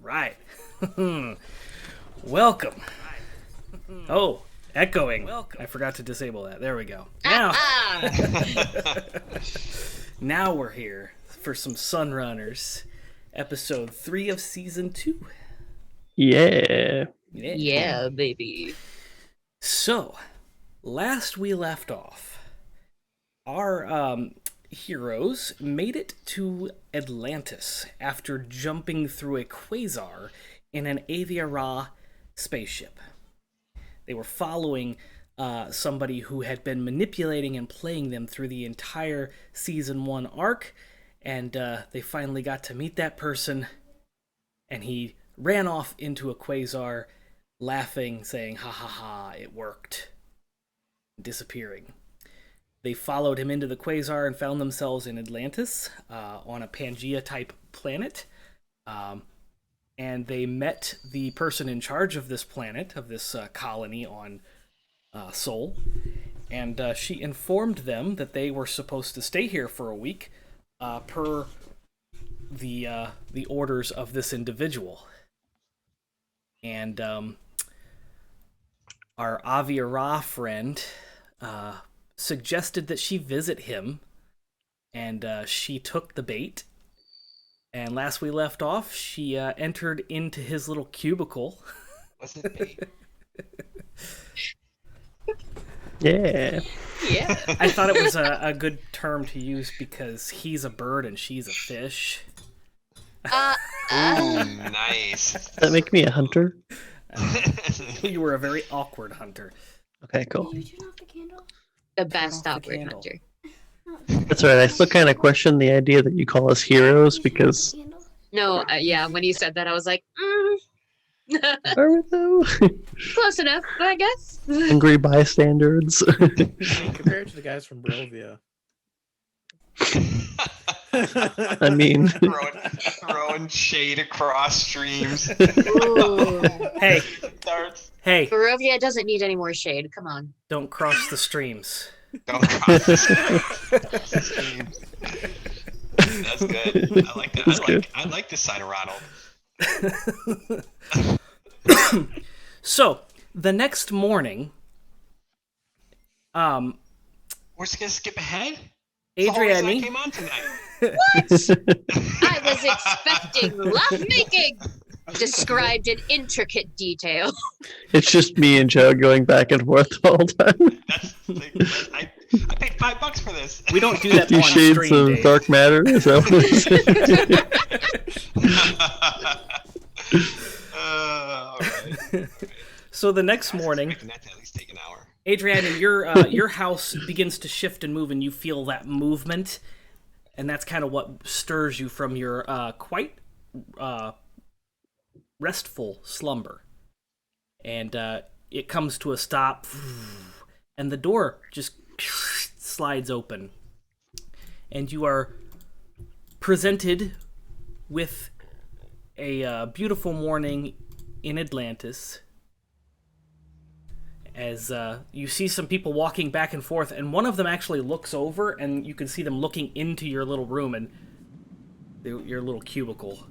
right. Welcome. Oh, echoing. Welcome. I forgot to disable that. There we go. Now, now we're here for some Sunrunners, episode 3 of season 2. Yeah, baby. So, last we left off, our heroes made it to Atlantis after jumping through a quasar in an Adriadne spaceship. They were following somebody who had been manipulating and playing them through the entire season 1 arc, and they finally got to meet that person, and he ran off into a quasar, laughing, saying, "Ha ha ha, it worked," disappearing. They followed him into the quasar and found themselves in Atlantis, on a Pangea-type planet. And they met the person in charge of this planet, of this colony on Sol. And she informed them that they were supposed to stay here for a week, per the orders of this individual. And our Aviara friend suggested that she visit him, and she took the bait. And last we left off, she entered into his little cubicle. Was it bait? Yeah. I thought it was a good term to use because he's a bird and she's a fish. Ooh, nice. Does that make me a hunter? You were a very awkward hunter. Okay, cool. Did you turn off the candle? The best Turn off the awkward candle. hunter. Oh, That's right. I still kind of question the idea that you call us heroes did you turn off because the candle? no, yeah. When you said that, I was like, Oh. are we though? Close enough, I guess. Angry bystanders. Compared to the guys from Brovia. I mean, throwing shade across streams. ooh. Hey, Darts. hey, Barovia doesn't need any more shade. Come on. don't cross the streams. Don't cross the streams. That's good. I like that. That's good. I like this side of Ronald. So, the next morning, We're just gonna skip ahead. That's the whole reason I Adriadne, came on tonight. I was expecting lovemaking, described in intricate detail. It's just me and Joe going back and forth the whole time. I paid $5 for this. we don't do that 50 on Shades stream, of Dave. Dark Matter. Is that what it is? All right. So the next morning, Expecting that to at least take an hour. Adriadne, your house begins to shift and move, and you feel that movement, and that's kind of what stirs you from your quite restful slumber. And it comes to a stop, and the door just slides open, and you are presented with a beautiful morning in Atlantis. As you see some people walking back and forth, and one of them actually looks over, and you can see them looking into your little room and your little cubicle.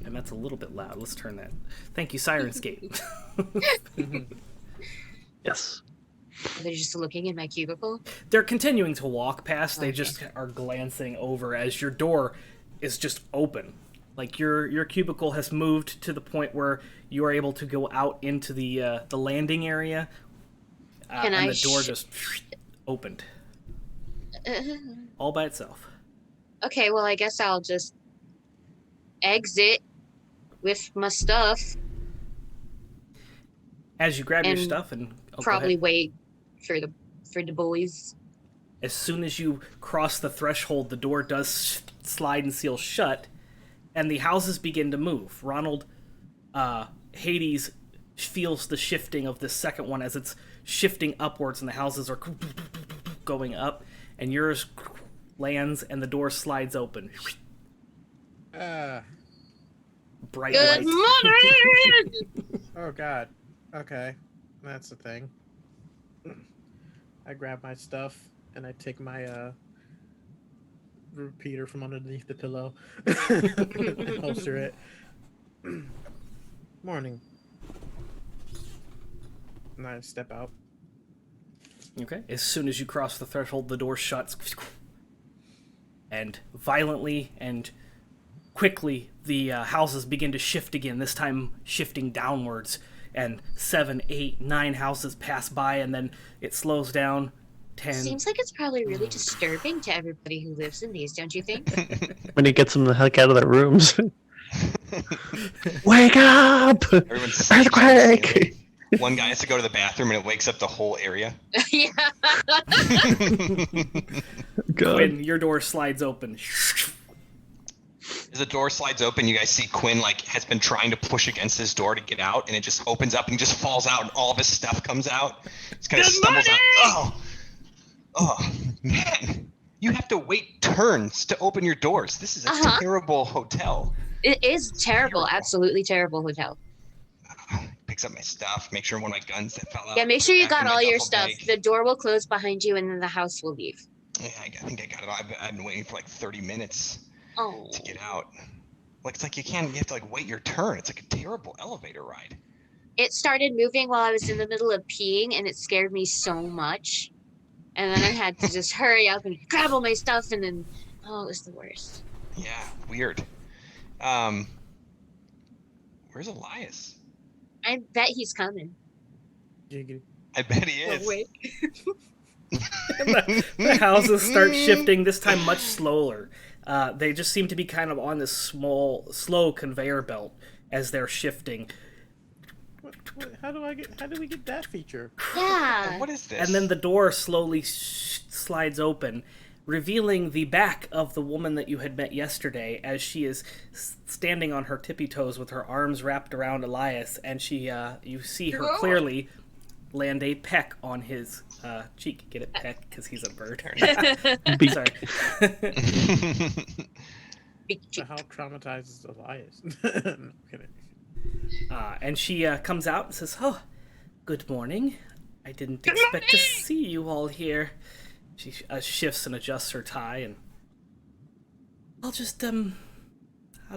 And that's a little bit loud. Let's turn that. Thank you, Sirenscape. Yes. They're just looking in my cubicle. They're continuing to walk past. They Okay. just are glancing over as your door is just open. Like your cubicle has moved to the point where you are able to go out into the landing area, Can and I the door just opened all by itself. Okay, well, I guess I'll just exit with my stuff. As you grab your And stuff and go Probably ahead. wait for the boys. As soon as you cross the threshold, the door does slide and seal shut, and the houses begin to move. Ronald, Hades feels the shifting of this second one as it's shifting upwards, and the houses are going up, and yours lands, and the door slides open. Bright Good light. morning! Oh god. Okay. That's the thing. I grab my stuff and I take my Peter from underneath the pillow. Holster it. Morning. And I step out. Okay. As soon as you cross the threshold, the door shuts. And violently and quickly, the houses begin to shift again, this time shifting downwards. And 7, 8, 9 houses pass by, and then it slows down. 10. Seems like it's probably really disturbing to everybody who lives in these, don't you think? When he gets them the heck out of their rooms. Wake up! Everyone's sleeping on the Earthquake! ceiling. One guy has to go to the bathroom and it wakes up the whole area. Yeah. God. When your door slides open. As the door slides open, you guys see Quinn has been trying to push against his door to get out, and it just opens up and he just falls out, and all of his stuff comes out. Just kind of stumbles out. Oh, man! You have to wait turns to open your doors. This is a terrible hotel. It is terrible. Absolutely terrible hotel. Picks up my stuff. Make sure one of my guns that fell out. Yeah, make sure you back in got my all your duffel stuff. bag. The door will close behind you, and then the house will leave. Yeah, I think I got it all. I've been waiting for 30 minutes Oh. to get out. It's like you have to wait your turn. It's like a terrible elevator ride. It started moving while I was in the middle of peeing, and it scared me so much. And then I had to just hurry up and grab all my stuff, and then, it was the worst. Yeah, weird. Where's Elias? I bet he's coming. Giggity. I bet he is. Oh, wait. The houses start shifting, this time much slower. They just seem to be kind of on this slow conveyor belt as they're shifting. How do we get that feature? Yeah. What is this? And then the door slowly slides open, revealing the back of the woman that you had met yesterday as she is standing on her tippy toes with her arms wrapped around Elias, and you see her clearly land a peck on his cheek. Get it, peck, because he's a bird. Sorry. So how traumatized is Elias? No, I'm kidding. And she comes out and says, "Oh, good morning. I didn't expect to see you all here." She shifts and adjusts her tie, and I'll just, I'll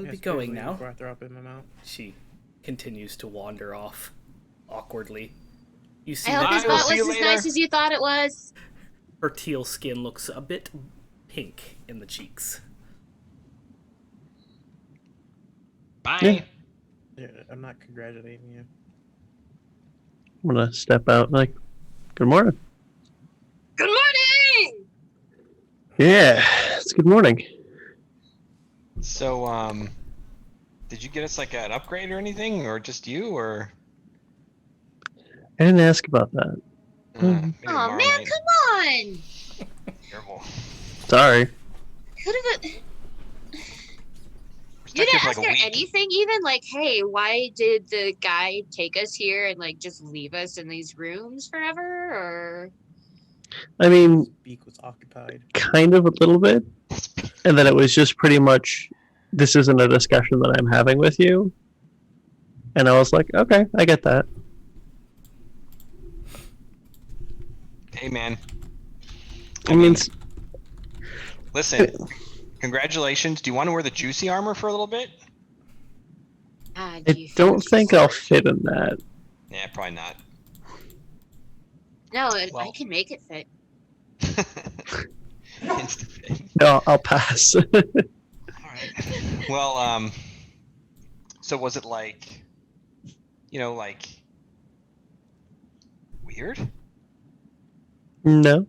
be going now. Before I throw up in my mouth. She continues to wander off awkwardly. You see I hope that this spot see was you as later. nice as you thought it was. her teal skin looks a bit pink in the cheeks. Bye. Yeah. Yeah, I'm not congratulating you. I'm gonna step out good morning. Good morning! Yeah, it's good morning. So, did you get us an upgrade or anything, or just you, or? I didn't ask about that. Maybe Oh, tomorrow man, night. come on! Terrible. Sorry. Could have... We're You stuck here didn't for ask a her week. anything even? Hey, why did the guy take us here and just leave us in these rooms forever? Or I mean, Beak was occupied. kind of a little bit. And then it was just pretty much, this isn't a discussion that I'm having with you. And I was like, okay, I get that. Hey, man. I mean, Listen. Congratulations. Do you want to wear the juicy armor for a little bit? do I you don't think so? I'll fit in that. Yeah, probably not. No, Well. I can make it fit. Insta-fit. No, I'll pass. All right. Well, so was it weird? No.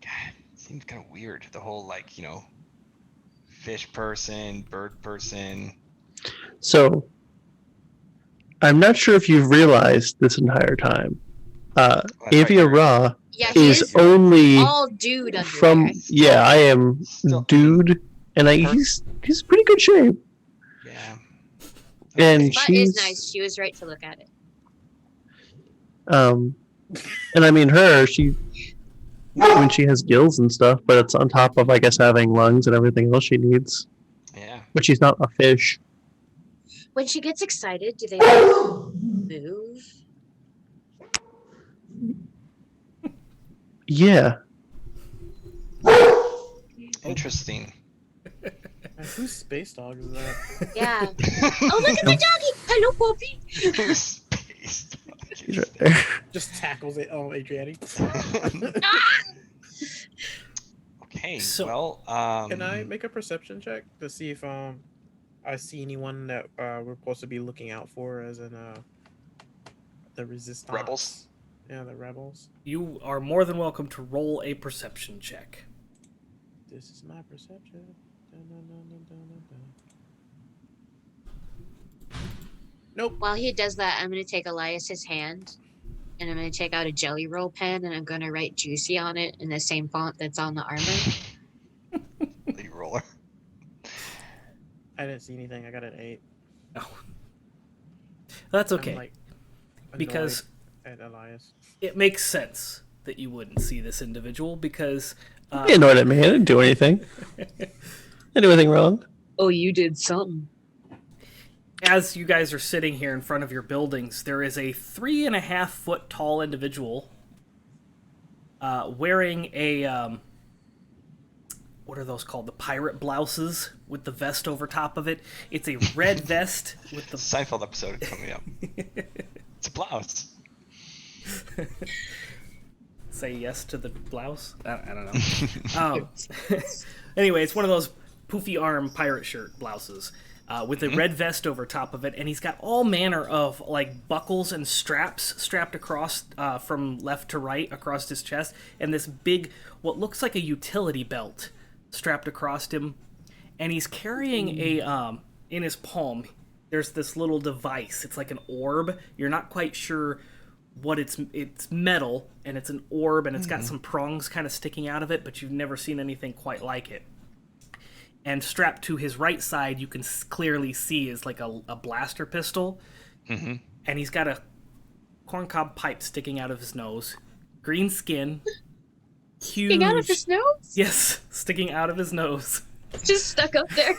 God, it seemed kind of weird. The whole fish person, bird person. So, I'm not sure if you've realized this entire time. Avia Ra Yeah, he is is only all dude under from. there. Yeah, I am Still- dude, and he's pretty good shape. Yeah. And Okay. But she's is nice. She was right to look at it. and I mean she has gills and stuff, but it's on top of, I guess, having lungs and everything else she needs. Yeah. But she's not a fish. When she gets excited, do they move? Yeah. Interesting. Whose space dog is that? Yeah. Oh, look at the doggy! Hello, puppy! Space. He's right there. Just tackles it. Oh, Adriadne. Okay, So- well, Can I make a perception check to see if I see anyone that we're supposed to be looking out for, as in the resistance? Rebels? Yeah, the rebels. You are more than welcome to roll a perception check. This is my perception. Dun, dun, dun, dun, dun, dun, dun. Nope. While he does that, I'm gonna take Elias's hand, and I'm gonna take out a Jelly Roll pen, and I'm gonna write "Juicy" on it in the same font that's on the armor. the roller. I didn't see anything. I got an 8. Oh. That's okay, I'm, like, because annoyed at Elias. it makes sense that you wouldn't see this individual because You annoyed at me. I didn't do anything. I didn't do anything wrong. Oh, you did something. as you guys are sitting here in front of your buildings, there is a 3.5 foot tall individual wearing a what are those called? The pirate blouses with the vest over top of it. It's a red vest with the Seinfeld episode coming up. It's a blouse. Say yes to the blouse? I don't know. Anyway, it's one of those poofy arm pirate shirt blouses with a red vest over top of it, and he's got all manner of like buckles and straps strapped across from left to right across his chest, and this big, what looks like a utility belt strapped across him, and he's carrying a in his palm. There's this little device. It's like an orb. You're not quite sure what it's metal, and it's an orb, and it's got some prongs kind of sticking out of it, but you've never seen anything quite like it. And strapped to his right side, you can clearly see is like a blaster pistol, and he's got a corncob pipe sticking out of his nose, green skin, huge. Sticking out of his nose? Yes, sticking out of his nose. Just stuck up there.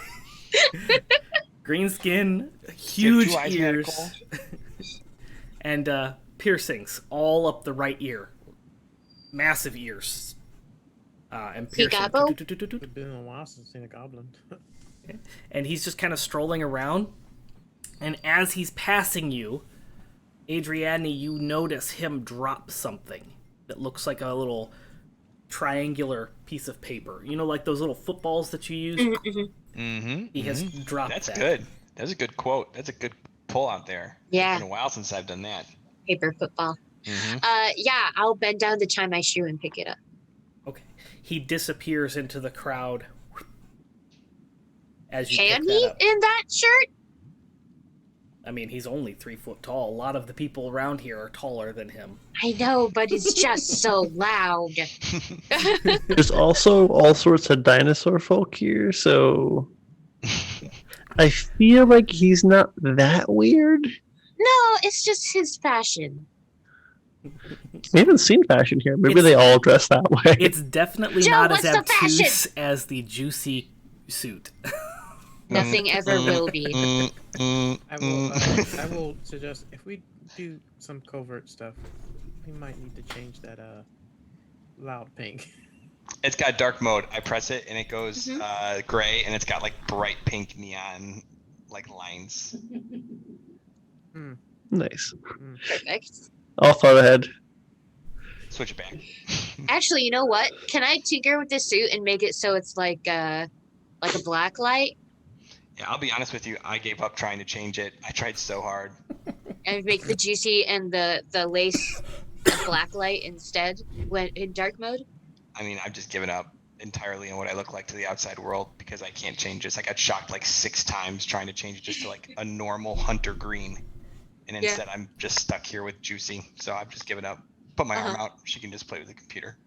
Green skin, huge Two eyes, ears, Nicole. and piercings all up the right ear. Massive ears. And piercing. Gabo? It's been a while since I've seen a goblin. And he's just kind of strolling around. And as he's passing you, Adriadne, you notice him drop something that looks like a little triangular piece of paper. You know, like those little footballs that you use? He has dropped That's that. good. That's a good quote. That's a good pull out there. Yeah. It's been a while since I've done that. Paper football. Yeah, I'll bend down to tie my shoe and pick it up. Okay. He disappears into the crowd as you Can pick he that up. in that shirt? I mean, he's only 3 foot tall. A lot of the people around here are taller than him. I know, but it's just so loud. There's also all sorts of dinosaur folk here, so I feel like he's not that weird. No, it's just his fashion. We haven't seen fashion here. Maybe It's- they all dress that way. It's definitely Joe, not as what's the fashion? obtuse as the juicy suit. Nothing ever will be. I will suggest if we do some covert stuff, we might need to change that loud pink. It's got dark mode. I press it and it goes gray, and it's got like bright pink neon like lines. Nice. Perfect. I'll thought ahead. Switch it back. Actually, you know what? Can I tinker with this suit and make it so it's like a black light? Yeah, I'll be honest with you. I gave up trying to change it. I tried so hard. And make the juicy and the lace a black light instead when in dark mode? I mean, I've just given up entirely on what I look like to the outside world because I can't change this. I got shocked like 6 times trying to change it just to like a normal hunter green. And instead I'm just stuck here with Juicy. So I've just given up. Put my arm out. She can just play with the computer.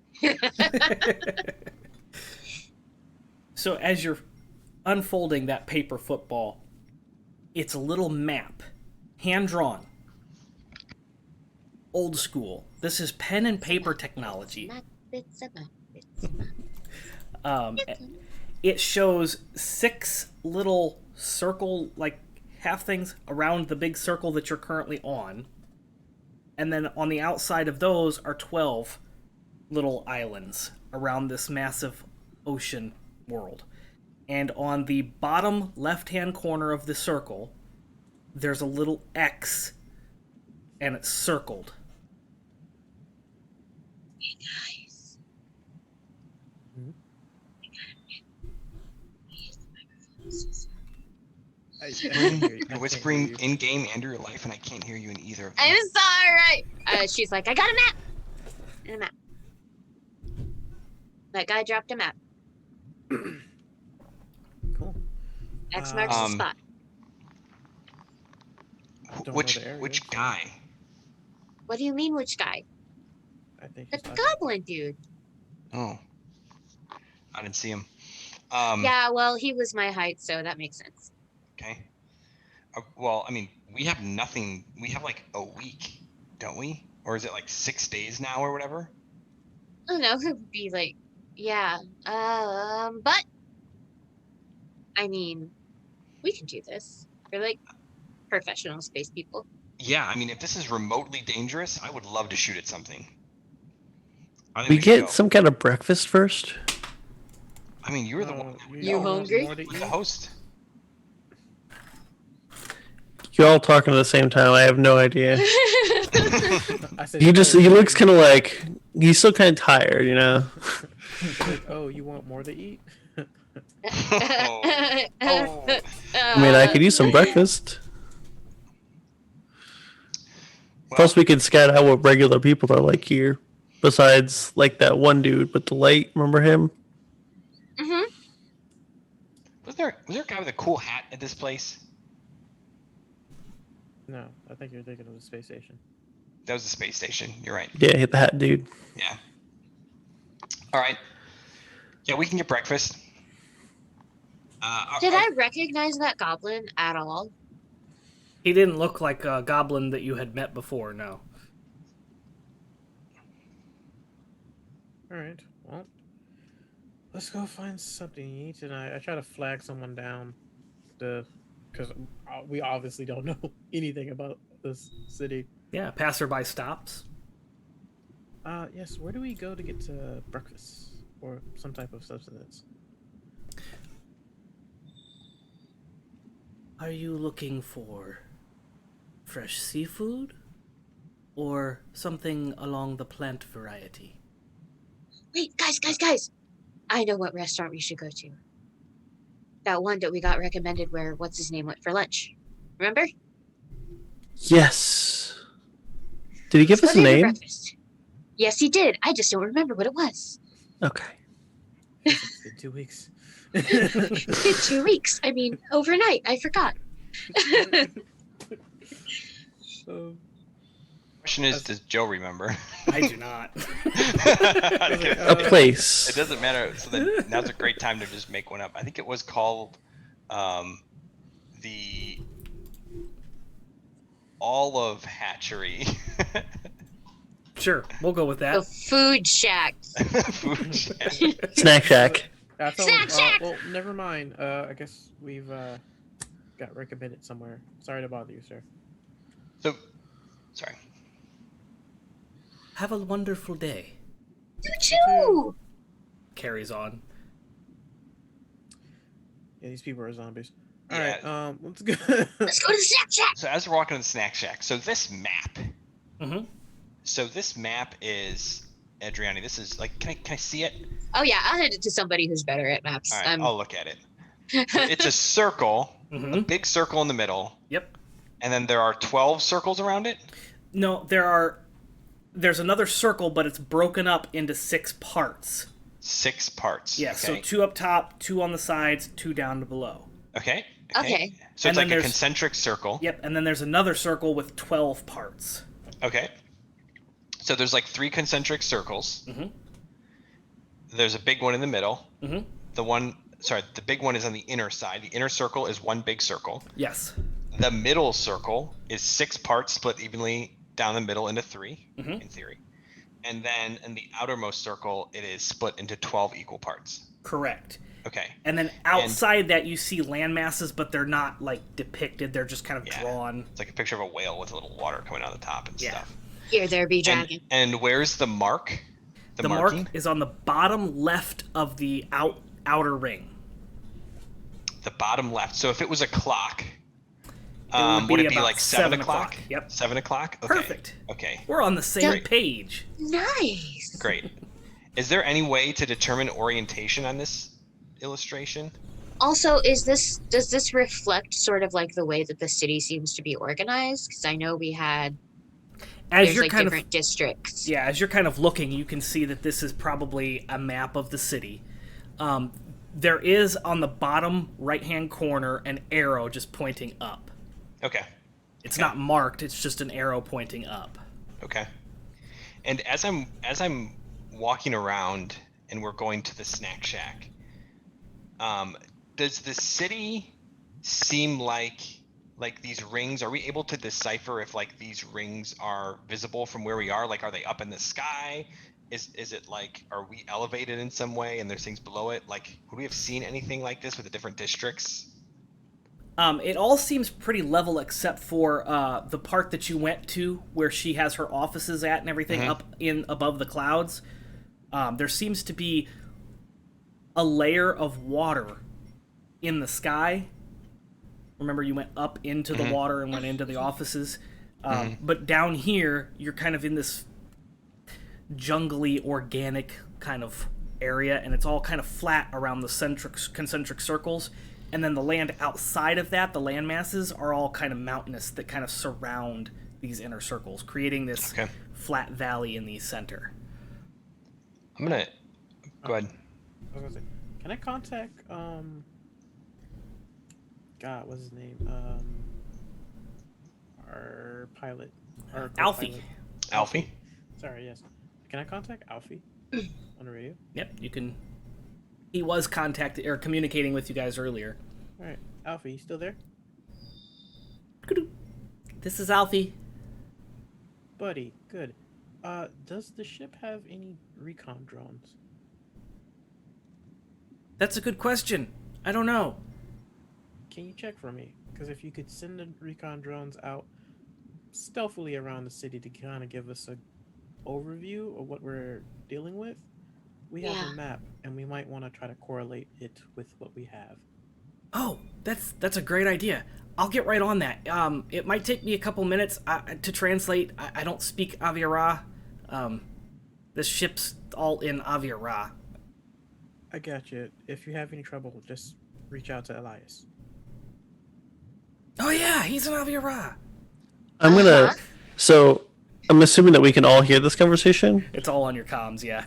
So as you're unfolding that paper football, it's a little map, hand-drawn, old school. This is pen and paper technology. It shows 6 little circle, like half things around the big circle that you're currently on. And then on the outside of those are 12 little islands around this massive ocean world. And on the bottom left-hand corner of the circle, there's a little X, and it's circled. Hey guys. You're whispering in-game and your life, and I can't hear you in either of them. I'm sorry. She's like, I got a map. And a map. That guy dropped a map. Cool. X marks the spot. Don't know Which the area, which so- guy? What do you mean, which guy? I think The he's not- goblin dude. Oh, I didn't see him. Yeah, well, he was my height, so that makes sense. Okay. Well, I mean, we have nothing. We have like a week, don't we? Or is it like 6 days now or whatever? I don't know. It would be like, yeah. But I mean, we can do this. We're like professional space people. Yeah, I mean, if this is remotely dangerous, I would love to shoot at something. I think We should get go. some kind of breakfast first. I mean, you were the one. You want hungry? more to The eat? host. You're all talking at the same time. I have no idea. I said, He looks kind of like he's still kind of tired, you know. like, oh, you want more to eat? Oh. I mean, I could use some breakfast. Well, Plus, we could scout out what regular people are like here. Besides, like that one dude with the light. Remember him? Mhm. was there a guy with a cool hat at this place? No, I think you're thinking of the space station. That was the space station. You're right. Yeah, hit the hat dude. Yeah. All right. Yeah, we can get breakfast. Did I recognize that goblin at all? He didn't look like a goblin that you had met before, no. All right. Well, let's go find something to eat. And I try to flag someone down, because we obviously don't know anything about this city. Yeah, passerby stops. Yes. Where do we go to get to breakfast or some type of sustenance? Are you looking for fresh seafood? Or something along the plant variety? Wait, guys! I know what restaurant we should go to. That one that we got recommended where what's his name went for lunch. Remember? Yes. Did he give Let's us go a there for name? breakfast. Yes, he did. I just don't remember what it was. Okay. It's been 2 weeks. It's been 2 weeks. I mean, overnight. I forgot. Question is, does Joe remember? I do not. A place. It doesn't matter. So then now's a great time to just make one up. I think it was called the Olive Hatchery. Sure, we'll go with The that. food shack. Food shack. Snack Shack. Snack Shack! Well, never mind. I guess we've got recommended somewhere. Sorry to bother you, sir. So, sorry. Have a wonderful day. You too! Carries on. Yeah, these people are zombies. Yeah. All right. Let's go. Let's go to the snack shack! So as we're walking to the snack shack, so this map. Mm-hmm. So this map is Adriadne. This is like, can I see it? Oh yeah, I'll hand it to somebody who's better at maps. All right, I'll look at it. It's a circle, a Mm-hmm. big circle in the middle, Yep. and then there are 12 circles around it. No, there's another circle, but it's broken up into 6 parts. 6 parts. Yeah, Okay. so 2 up top, 2 on the sides, 2 down below. Okay. Okay. So And it's then like a there's- concentric circle. Yep, and then there's another circle with 12 parts. Okay. So there's like 3 concentric circles. Mm-hmm. There's a big one in the middle. Mm-hmm. The big one is on the inner side. The inner circle is one big circle. Yes. The middle circle is 6 parts split evenly down the middle into 3, Mhm. in theory. And then in the outermost circle, it is split into 12 equal parts. Correct. Okay. And then outside that, you see land masses, but they're not, like, depicted. They're just kind of Yeah. drawn. It's like a picture of a whale with a little water coming out of the top and Yeah. stuff. Here, there be And, dragon. and where's the mark? The marking? mark is on the bottom left of the outer ring. The bottom left. So if it was a clock, would it be about like 7 o'clock? Yep. 7 o'clock? Okay. Perfect. Okay. We're on the same Great. page. Nice. Great. Is there any way to determine orientation on this illustration? Also, does this reflect sort of like the way that the city seems to be organized? Because I know As there's you're like kind different of districts. Yeah, as you're kind of looking, you can see that this is probably a map of the city. There is on the bottom right-hand corner an arrow just pointing up. Okay. It's not marked, it's just an arrow pointing up. Okay. And as I'm walking around and we're going to the snack shack, does the city seem like these rings? Are we able to decipher if like these rings are visible from where we are? Like, are they up in the sky? Is it like, are we elevated in some way and there's things below it? Like, would we have seen anything like this with the different districts? It all seems pretty level except for the part that you went to where she has her offices at and everything up in above the clouds. There seems to be a layer of water in the sky. Remember, you went up into the water and went into the offices. But down here, you're kind of in this jungly, organic kind of area, and it's all kind of flat around the concentric circles. And then the land outside of that, the land masses, are all kind of mountainous that kind of surround these inner circles, creating this flat valley in the center. I'm gonna go ahead. I was gonna say, can I contact God, what's his name? Our pilot. Our Alfie. co-pilot. Alfie? Sorry, yes. Can I contact Alfie on the radio? Yep, you can. He was contacted or communicating with you guys earlier. All right, Alfie, you still there, This is Alfie. buddy? Good. Does the ship have any recon drones? That's a good question. I don't know. Can you check for me? Because if you could send the recon drones out stealthily around the city to kind of give us a overview of what we're dealing with, we have a map, and we might want to try to correlate it with what we have. Oh, that's a great idea. I'll get right on that. It might take me a couple minutes to translate. I don't speak Aviara. This ship's all in Aviara. I got you. If you have any trouble, just reach out to Elias. Oh yeah, he's in Aviara. I'm gonna. So I'm assuming that we can all hear this conversation. It's all on your comms, yeah.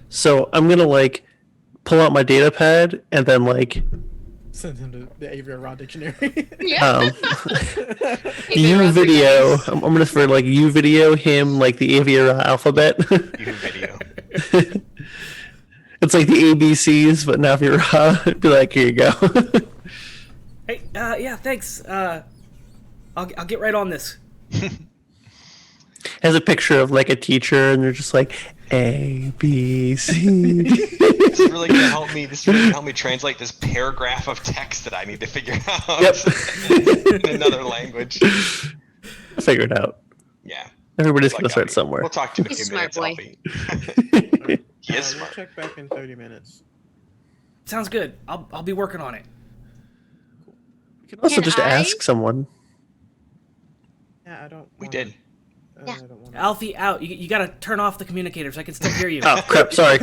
So I'm gonna like pull out my data pad and then like Send him to the Avery Raw dictionary. Yeah. you video. I'm gonna for like you video him like the Aviara alphabet. You video. It's like the ABCs, but now Aviara. Be like, here you go. Hey, yeah, thanks. I'll get right on this. Has a picture of like a teacher, and they're just like A B C. This is really gonna help me. This is really gonna help me translate this paragraph of text that I need to figure out in another language. Figure it out. Yeah. Everybody's Good gonna luck, start Alfie. somewhere. We'll talk to you in a He's few a smart minutes, boy. Alfie. He is We'll smart. check back in 30 minutes. Sounds good. I'll be working on it. You can also Can just I? ask someone. Yeah, I don't. We wanna- did. Yeah. I don't wanna... Alfie, out. You gotta turn off the communicators. I can still hear you. Oh crap! Sorry.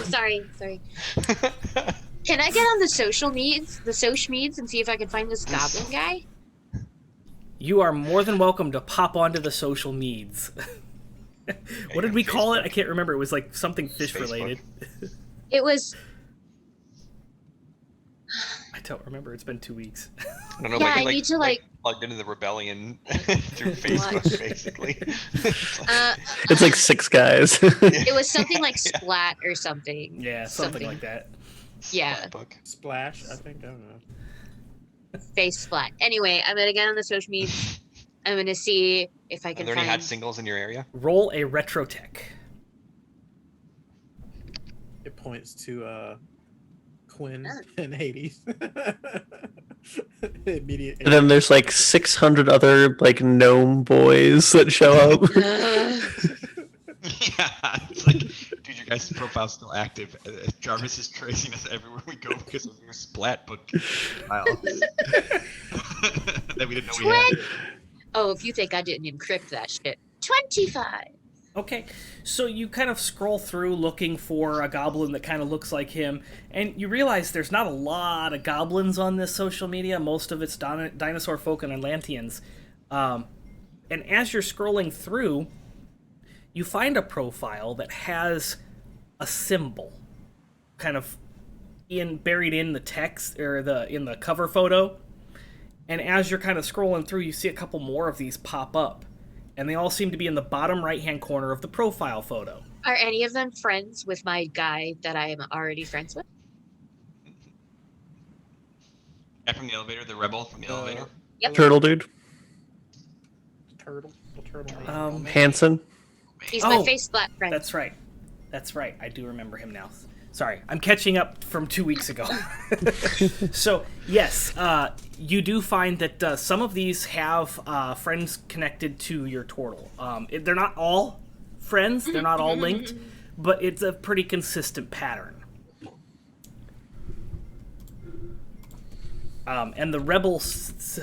Sorry. Can I get on the social meeds, and see if I can find this goblin guy? You are more than welcome to pop onto the social meds. What did we call it? I can't remember. It was like something fish related. It was. I don't remember. It's been 2 weeks. I don't know. Yeah, we I can, need to, like- plugged into the rebellion through Facebook, basically. It's like 6 guys. It was something like Splat or something. Yeah, something like that. Yeah. Book. Splash, I think. I don't know. Face Splat. Anyway, I'm gonna get on the social media. I'm gonna see if I Are can there any hot find. singles in your area? Roll a retro tech. It points to Quinn and Hades. Immediate. And then there's like 600 other like gnome boys that show up. Yeah. It's like, dude, you're guy's profile's still active. Jarvis is tracing us everywhere we go because of your splat book file that we didn't know we had. Oh, if you think I didn't encrypt that shit. 25. Okay, so you kind of scroll through looking for a goblin that kind of looks like him, and you realize there's not a lot of goblins on this social media. Most of it's dinosaur folk and Atlanteans. And as you're scrolling through, you find a profile that has a symbol kind of buried in the text or in the cover photo. And as you're kind of scrolling through, you see a couple more of these pop up. And they all seem to be in the bottom right-hand corner of the profile photo. Are any of them friends with my guy that I am already friends with? Guy from the elevator, the rebel from the elevator. Yep. Turtle dude. Turtle. The turtle. Hanson. He's my face splat friend. That's right. That's right. I do remember him now. Sorry, I'm catching up from 2 weeks ago. So, yes, you do find that some of these have friends connected to your turtle. They're not all friends, they're not all linked, but it's a pretty consistent pattern. And the rebel,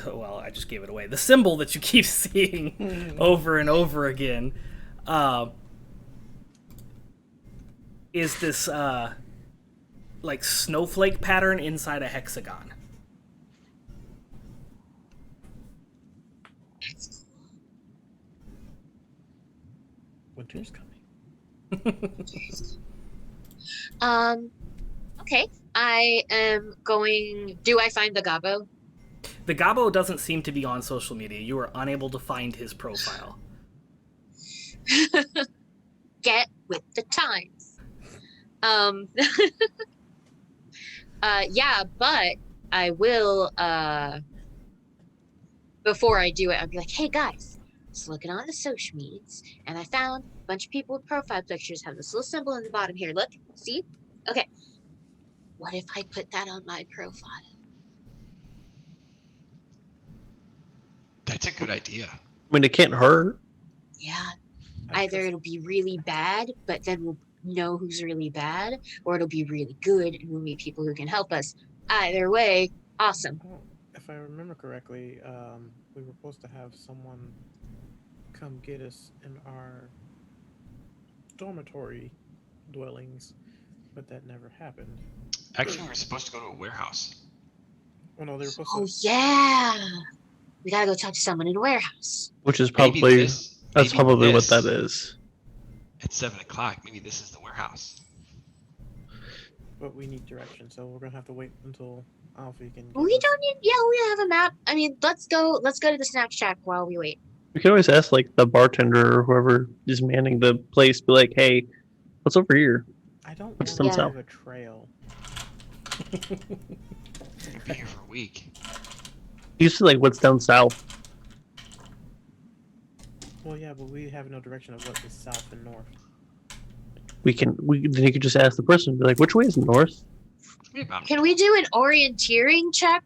well, I just gave it away. The symbol that you keep seeing over and over again is this like snowflake pattern inside a hexagon. Winter's coming. Okay. I am going. Do I find the Gabo? The Gabo doesn't seem to be on social media. You are unable to find his profile. Get with the times. Yeah, but I will, before I do it, I'll be like, hey guys, just looking on the social medias, and I found a bunch of people with profile pictures have this little symbol in the bottom here. Look, see? Okay. What if I put that on my profile? That's a good idea. I mean, it can't hurt. Yeah. Either it'll be really bad, but then we'll know who's really bad, or it'll be really good and we'll meet people who can help us. Either way, awesome. Oh, if I remember correctly, we were supposed to have someone come get us in our dormitory dwellings, but that never happened. Actually, we were supposed to go to a warehouse. Oh no, they were supposed Oh to. yeah, we gotta go talk to someone in a warehouse. Which is Maybe probably this- that's maybe probably what this. that is. At 7 o'clock, maybe this is the warehouse. But we need direction, so we're gonna have to wait until Alfie can. We give us- don't need. Yeah, we have a map. I mean, let's go. Let's go to the snack shack while we wait. We can always ask like the bartender or whoever is manning the place, be like, "Hey, what's over here?" I don't What's want to down leave a trail. We'll be here for a week. Usually, like, what's down south? Well, yeah, but we have no direction of what is south and north. Then you could just ask the person, be like, "Which way is north?" Be about Can we do an orienteering check?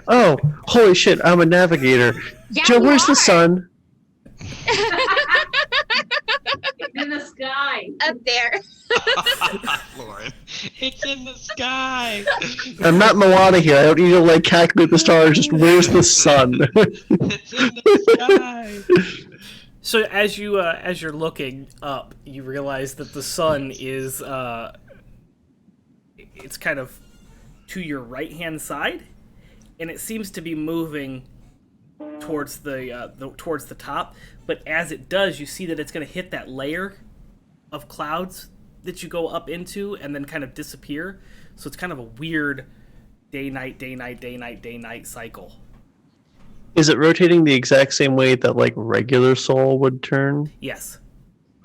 Oh, holy shit! I'm a navigator. Yeah, Joe, you where's the are. sun? In the sky. Up there. Lauren. It's in the sky. I'm not Moana here. I don't need to like calculate the stars. Just where's the sun? It's in the sky. So as you're looking up, you realize that the sun is it's kind of to your right-hand side, and it seems to be moving towards the top. But as it does, you see that it's going to hit that layer of clouds that you go up into, and then kind of disappear. So it's kind of a weird day-night, day-night, day-night, day-night cycle. Is it rotating the exact same way that like regular Sol would turn? Yes.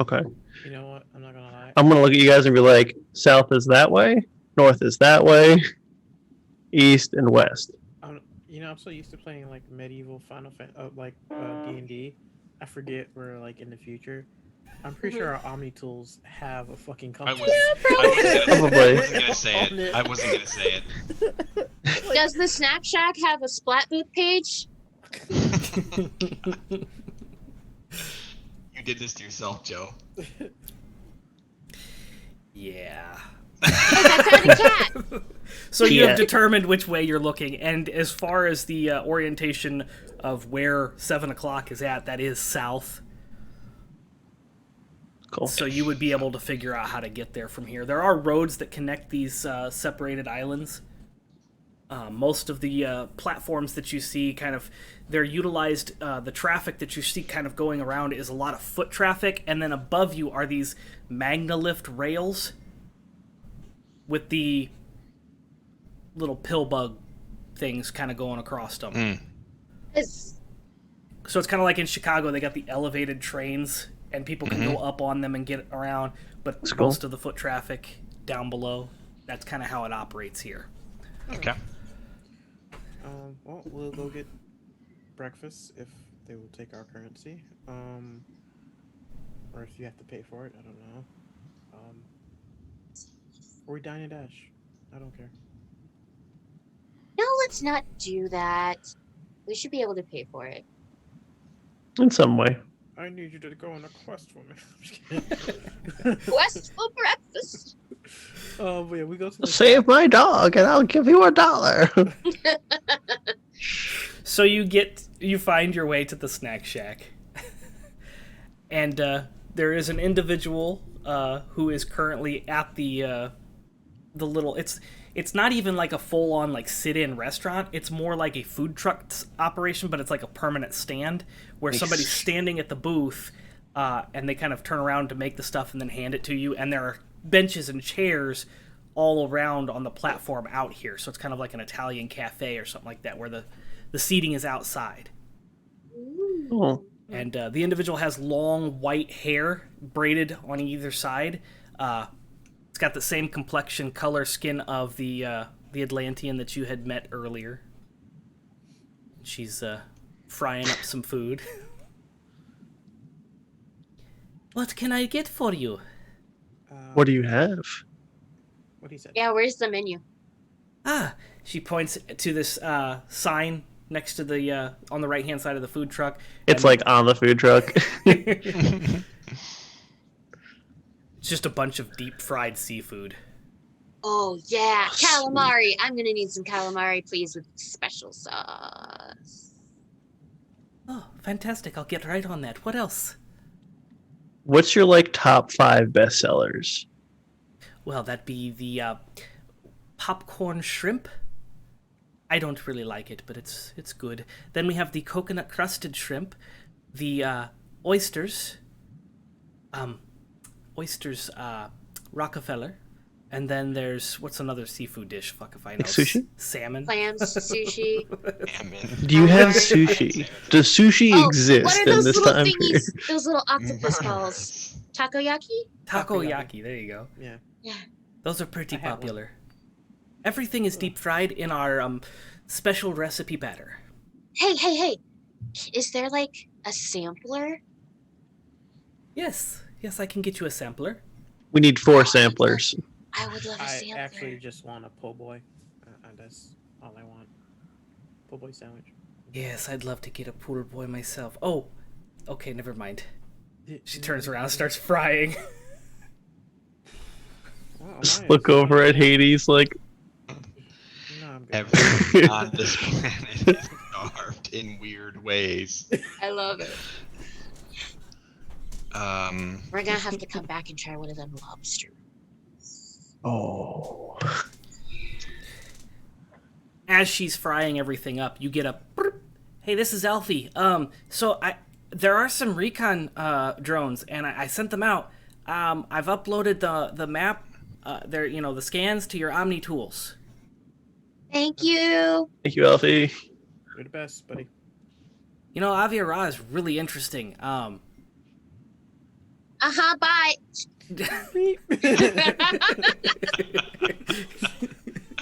Okay. You know what? I'm not gonna lie. I'm gonna look at you guys and be like, south is that way, north is that way, east and west. I'm so used to playing like medieval D&D. I forget we're like in the future. I'm pretty sure our Omni tools have a fucking I compass. wasn't gonna say On it. I wasn't gonna say it. Does the snack shack have a splat booth page? You did this to yourself, Joe. Yeah. I found a cat. So you have Yeah. determined which way you're looking, and as far as the orientation of where 7 o'clock is at, that is south. Cool. So you would be able to figure out how to get there from here. There are roads that connect these separated islands. Most of the platforms that you see they're utilized, the traffic that you see kind of going around is a lot of foot traffic, and then above you are these magnalift rails with the little pill bug things kind of going across them. So it's kind of like in Chicago, they got the elevated trains, and people can go up on them and get around, but cool. most of the foot traffic down below, that's kind of how it operates here. Okay. Well, we'll go get breakfast if they will take our currency. Or if you have to pay for it, I don't know. Or we dine and dash. I don't care. No, let's not do that. We should be able to pay for it. In some way. I need you to go on a quest for me. I'm just kidding. Quest for breakfast. But yeah, we go to the Save my dog and I'll give you $1. So you find your way to the snack shack, and there is an individual who is currently at the little. It's not even like a full on like sit-in restaurant. It's more like a food truck operation, but it's like a permanent stand where somebody's standing at the booth, and they kind of turn around to make the stuff and then hand it to you. And there are benches and chairs all around on the platform out here, so it's kind of like an Italian cafe or something like that, where the seating is outside. Oh. And the individual has long white hair braided on either side. It's got the same complexion, color, skin of the Atlantean that you had met earlier. She's frying up some food. What can I get for you? What do you have? What he said. Yeah, where's the menu? She points to this sign next to the on the right hand side of the food truck. It's And like on the food truck. it's just a bunch of deep fried seafood. Oh yeah, calamari. I'm gonna need some calamari, please, with special sauce. Oh, fantastic! I'll get right on that. What else? What's your like top 5 bestsellers? Well, that'd be the popcorn shrimp. I don't really like it, but it's good. Then we have the coconut crusted shrimp, the oysters, Rockefeller, and then there's what's another seafood dish? Fuck if I know. Like sushi? Salmon. Clams, sushi. Do you have Calamari. sushi? Does sushi Oh, exist what are in those this little time thingies? period? Those little octopus balls. Takoyaki? Takoyaki. There you go. Yeah. Yeah. Those are pretty I had one. popular. Everything is deep fried in our special recipe batter. Hey. Is there like a sampler? Yes, I can get you a sampler. We need 4 samplers. I would love a I sampler. actually just want a po' boy. That's all I want. Po' boy sandwich. Yes, I'd love to get a poor boy myself. Oh, okay, never mind. She turns around and starts frying. Wow, Just nice. look over at Hades like, No, I'm good. Everyone on this planet is carved in weird ways. I love it. We're gonna have to come back and try one of them lobster. oh. As she's frying everything up, you get a burp. Hey, this is Alfie. So there are some recon drones, and I sent them out. I've uploaded the map, the scans to your Omni tools. Thank you. Thank you, Alfie. You're the best, buddy. You know, Avia Ra is really interesting. Bye.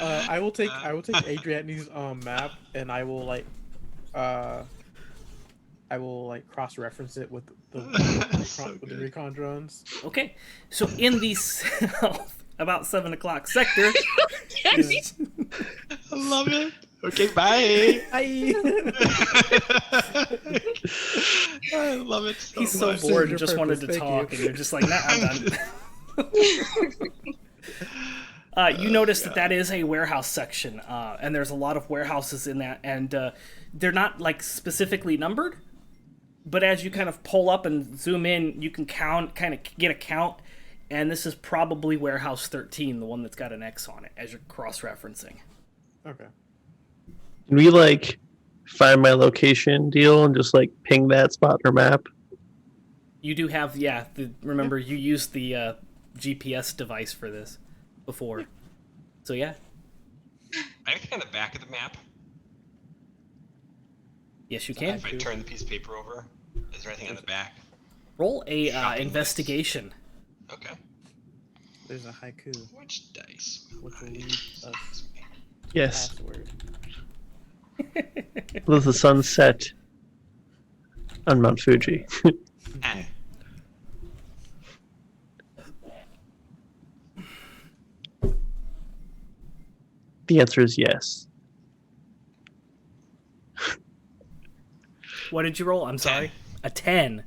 I will take Adriadne's map and I will cross-reference it with the recon drones. Okay, so in the south, about 7 o'clock sector, I love it. Okay, bye. Bye. I love it so he's so much. bored and Your just purpose, wanted to thank talk, you. and you're just like, nah, I'm done. You notice that is a warehouse section, and there's a lot of warehouses in that, and they're not like specifically numbered, but as you kind of pull up and zoom in, you can kind of get a count, and this is probably warehouse 13, the one that's got an X on it, as you're cross-referencing. Okay. Can we like find my location deal and just like ping that spot on our map? You do have, remember you used the GPS device for this before. So yeah. Anything on the back of the map? Yes, you can. If I turn the piece of paper over, is there anything on the back? Roll a Shopping investigation. Okay. There's a haiku, Which dice? which will lead us to Yes. the password. Let the sun set on Mount Fuji. Eh. The answer is yes. What did you roll? I'm sorry. A 10.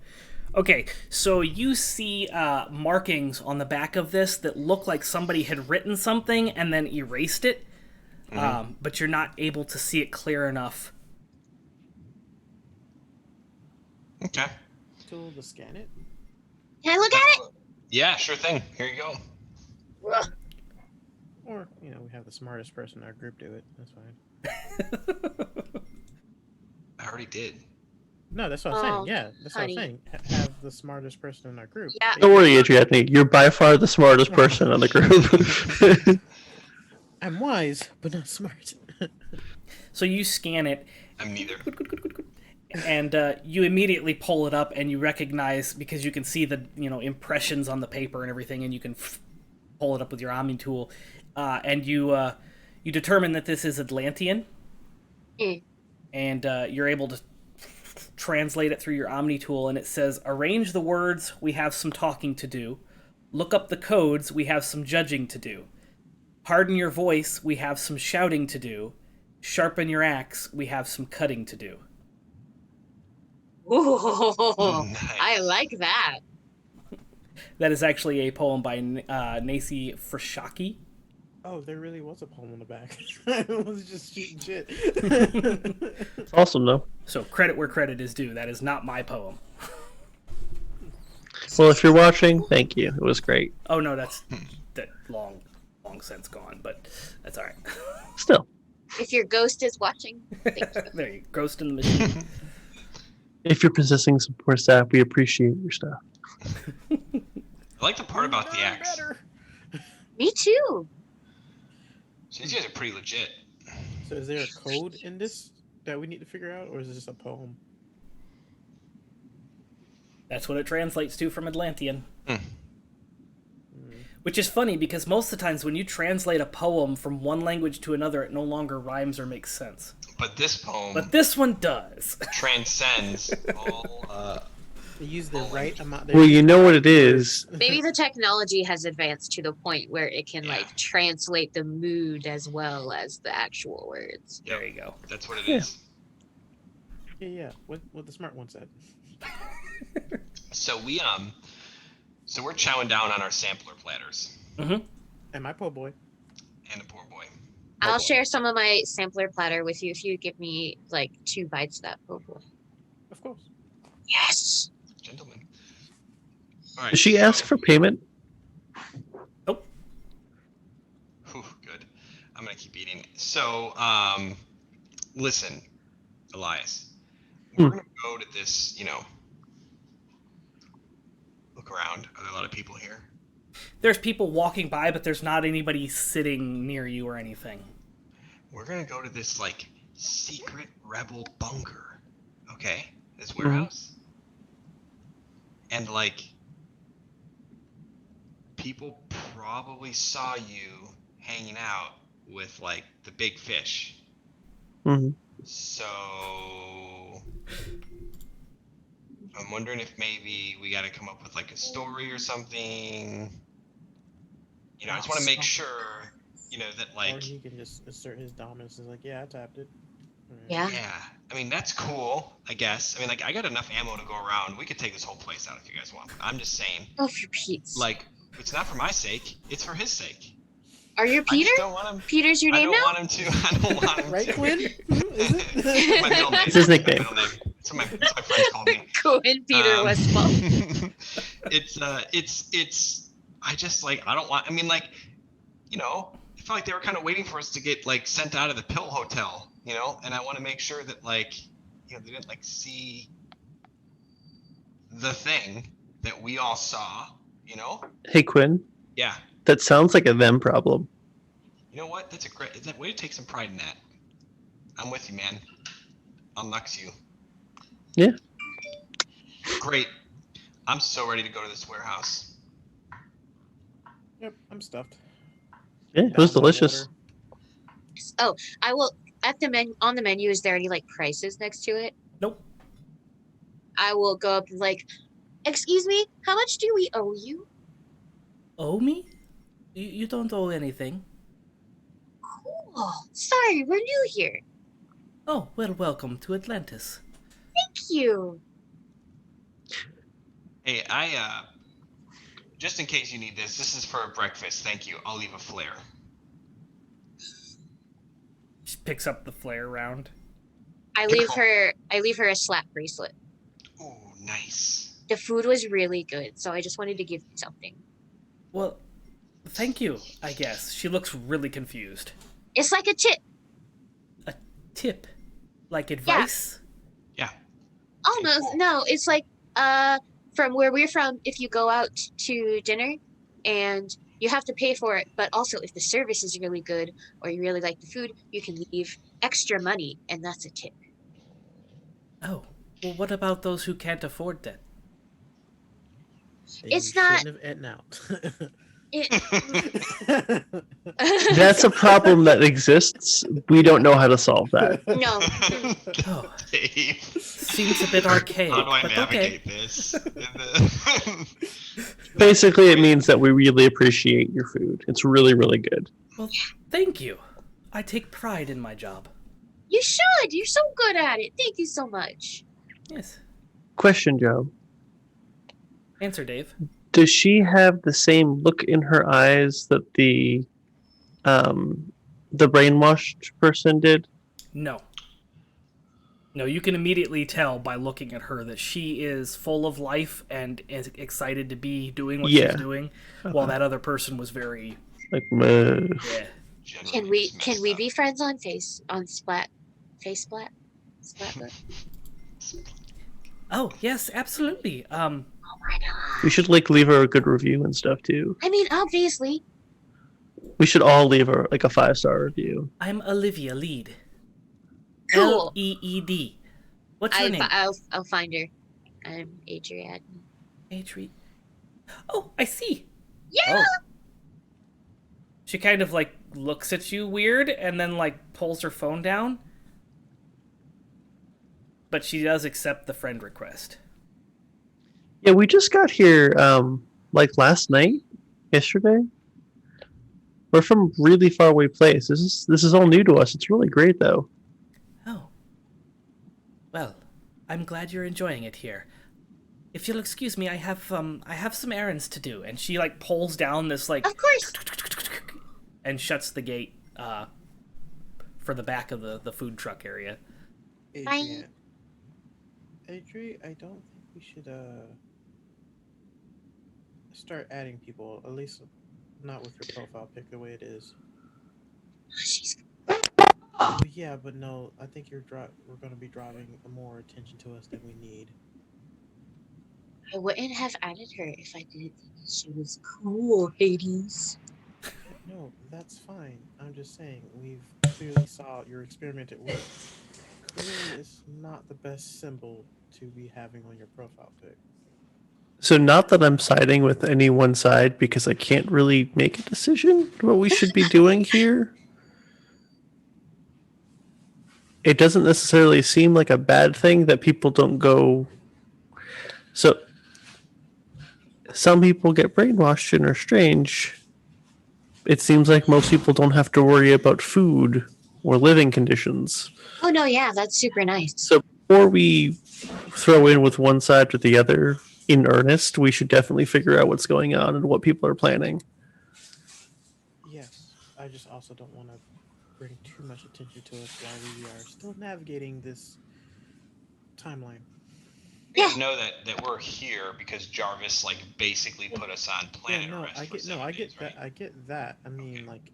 Okay, so you see markings on the back of this that look like somebody had written something and then erased it, but you're not able to see it clear enough. Okay. Tool to scan it. Can I look at it? Yeah, sure thing. Here you go. Or, we have the smartest person in our group do it. That's fine. I already did. No, that's what I'm saying. Oh, Yeah, that's honey. what I'm saying. Have the smartest person in our group. Yeah. Don't worry, Adriadne. You're by far the smartest person on the group. I'm wise, but not smart. So you scan it, I'm neither. and you immediately pull it up, and you recognize, because you can see the impressions on the paper and everything, and you can pull it up with your Omni tool, and you determine that this is Atlantean, and you're able to translate it through your Omni tool, and it says, arrange the words, we have some talking to do. Look up the codes, we have some judging to do. Harden your voice, we have some shouting to do. Sharpen your axe, we have some cutting to do. Ooh, Nice. I like that. That is actually a poem by Nacy Frashaki. Oh, there really was a poem on the back. I was just shooting shit. It's awesome, though. So credit where credit is due. That is not my poem. Well, if you're watching, thank you. It was great. Oh no, that's that long since gone, but that's all right. Still, If your ghost is watching, thank you. There you go. Ghost in the machine. if you're possessing some poor staff, we appreciate your stuff. I like the part about the axe. Me too. So these guys are pretty legit. So is there a code in this that we need to figure out, or is it just a poem? That's what it translates to from Atlantean. Hmm. Which is funny because most of the times when you translate a poem from one language to another, it no longer rhymes or makes sense. But this poem But this one does. transcends all. They use the right amount. Well, you know what it is. Maybe the technology has advanced to the point where it can Yeah. translate the mood as well as the actual words. There you go. That's what it Yeah. is. Yeah. What the smart one said. So so we're chowing down on our sampler platters And my po' boy. and the poor boy. I'll boy. share some of my sampler platter with you if you give me 2 bites of that po' boy. Of course. Yes. Gentlemen. All right. Did she ask for payment? Nope. Whew, good. I'm gonna keep eating. So, listen, Elias, we're gonna go to this. Look around. Are there a lot of people here? There's people walking by, but there's not anybody sitting near you or anything. We're gonna go to this secret rebel bunker. Okay, this warehouse. And people probably saw you hanging out with the big fish. Mm-hmm. So I'm wondering if maybe we got to come up with a story or something. I just want to make sure, that Or he can just assert his dominance and yeah, I tapped it. Alright. Yeah. yeah. I mean, that's cool, I guess. I got enough ammo to go around. We could take this whole place out if you guys want. I'm just saying, Oh, for Pete's. It's not for my sake. It's for his sake. Are you I Peter? just don't want him. Peter's your name I now? don't want him to. I don't want him Right, to. Quinn? Is It's my middle name. It's his My nickname. middle name. That's what my friends call me. Quinn Peter Westfall. It's. I just like. I don't want. I mean, like, you know, I felt like they were kind of waiting for us to get like sent out of the pill hotel, you know, and I want to make sure that like, you know, they didn't like see the thing that we all saw, you know. Hey, Quinn, Yeah. that sounds like a them problem. You know what? That's a great. That way to take some pride in that. I'm with you, man. I'll nux you. Yeah. Great. I'm so ready to go to this warehouse. Yep, I'm stuffed. Yeah, it was Down some delicious. water. Oh, I will on the menu, is there any like prices next to it? Nope. I will go up and like, excuse me, how much do we owe you? Owe me? You don't owe anything. Cool. Sorry, we're new here. Oh, well, welcome to Atlantis. Thank you. Hey, just in case you need this is for breakfast. Thank you. I'll leave a flare. She picks up the flare round. I leave her a slap bracelet. Ooh, nice. The food was really good, so I just wanted to give you something. Well, thank you, I guess. She looks really confused. It's like a tip. A tip? Like advice? Yeah. Almost. No, it's like from where we're from, if you go out to dinner and you have to pay for it, but also if the service is really good or you really like the food, you can leave extra money, and that's a tip. Oh, well, what about those who can't afford that? It's You not- shouldn't have eaten out. That's a problem that exists. We don't know how to solve that. No. Oh, Dave. seems a bit archaic, How do I but navigate okay. this? Basically, it means that we really appreciate your food. It's really, really good. Well, thank you. I take pride in my job. You should. You're so good at it. Thank you so much. Yes. Question, Joe. Answer, Dave. Does she have the same look in her eyes that the brainwashed person did? No. No, you can immediately tell by looking at her that she is full of life and is excited to be doing what Yeah. she's doing, while that other person was very, Like, meh. yeah. Can we be friends on Splat? Splat? Oh, yes, absolutely. Oh my god. We should like leave her a good review and stuff too. I mean, obviously. We should all leave her like a 5-star review. I'm Olivia Leed. Cool. Leed. What's your name? I'll find her. I'm Adriadne. Adri. Oh, I see. Yeah. Oh. She kind of like looks at you weird and then like pulls her phone down. But she does accept the friend request. Yeah, we just got here like last night, yesterday. We're from a really far away place. This is all new to us. It's really great though. Oh. Well, I'm glad you're enjoying it here. If you'll excuse me, I have some errands to do. And she like pulls down this like Of course. and shuts the gate for the back of the food truck area. Adrian. Adri, I don't think we should start adding people, at least not with your profile pic the way it is. She's Oh, yeah, but no, I think we're going to be drawing more attention to us than we need. I wouldn't have added her if I didn't think she was cool, Hades. No, that's fine. I'm just saying, we've clearly saw your experimented with. Clearly, it's not the best symbol to be having on your profile pic. So not that I'm siding with any one side because I can't really make a decision what we should be doing here. It doesn't necessarily seem like a bad thing that people don't go. So some people get brainwashed and are strange. It seems like most people don't have to worry about food or living conditions. Oh no, yeah, that's super nice. So before we throw in with one side or the other, in earnest, we should definitely figure out what's going on and what people are planning. Yes, I just also don't want to bring too much attention to us while we are still navigating this timeline. You guys know that we're here because Jarvis like basically put us on planet Yeah, no, arrest I for get 7 I days, get right? that. I get that. I mean, Okay. like,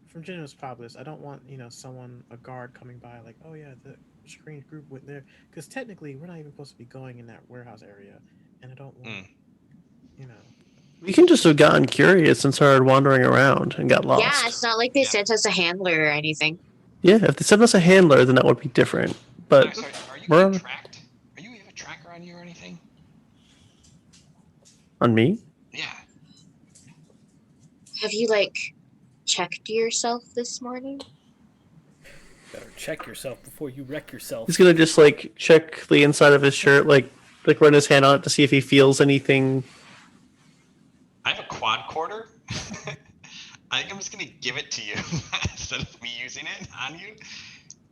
from Generous Populace, I don't want someone, a guard coming by, like, oh yeah, the strange group went there, because technically we're not even supposed to be going in that warehouse area, and I don't want, you know. We can just have gotten curious and started wandering around and got Yeah, lost. it's not like they Yeah. sent us a handler or anything. Yeah, if they sent us a handler, then that would be different. But Nice. Are you we're getting on, tracked? Are you have a tracker on you or anything? on me? Yeah. Have you, like, checked yourself this morning? Better check yourself before you wreck yourself. He's gonna just like check the inside of his shirt, like run his hand on it to see if he feels anything. I have a quadcorder. I think I'm just gonna give it to you instead of me using it on you.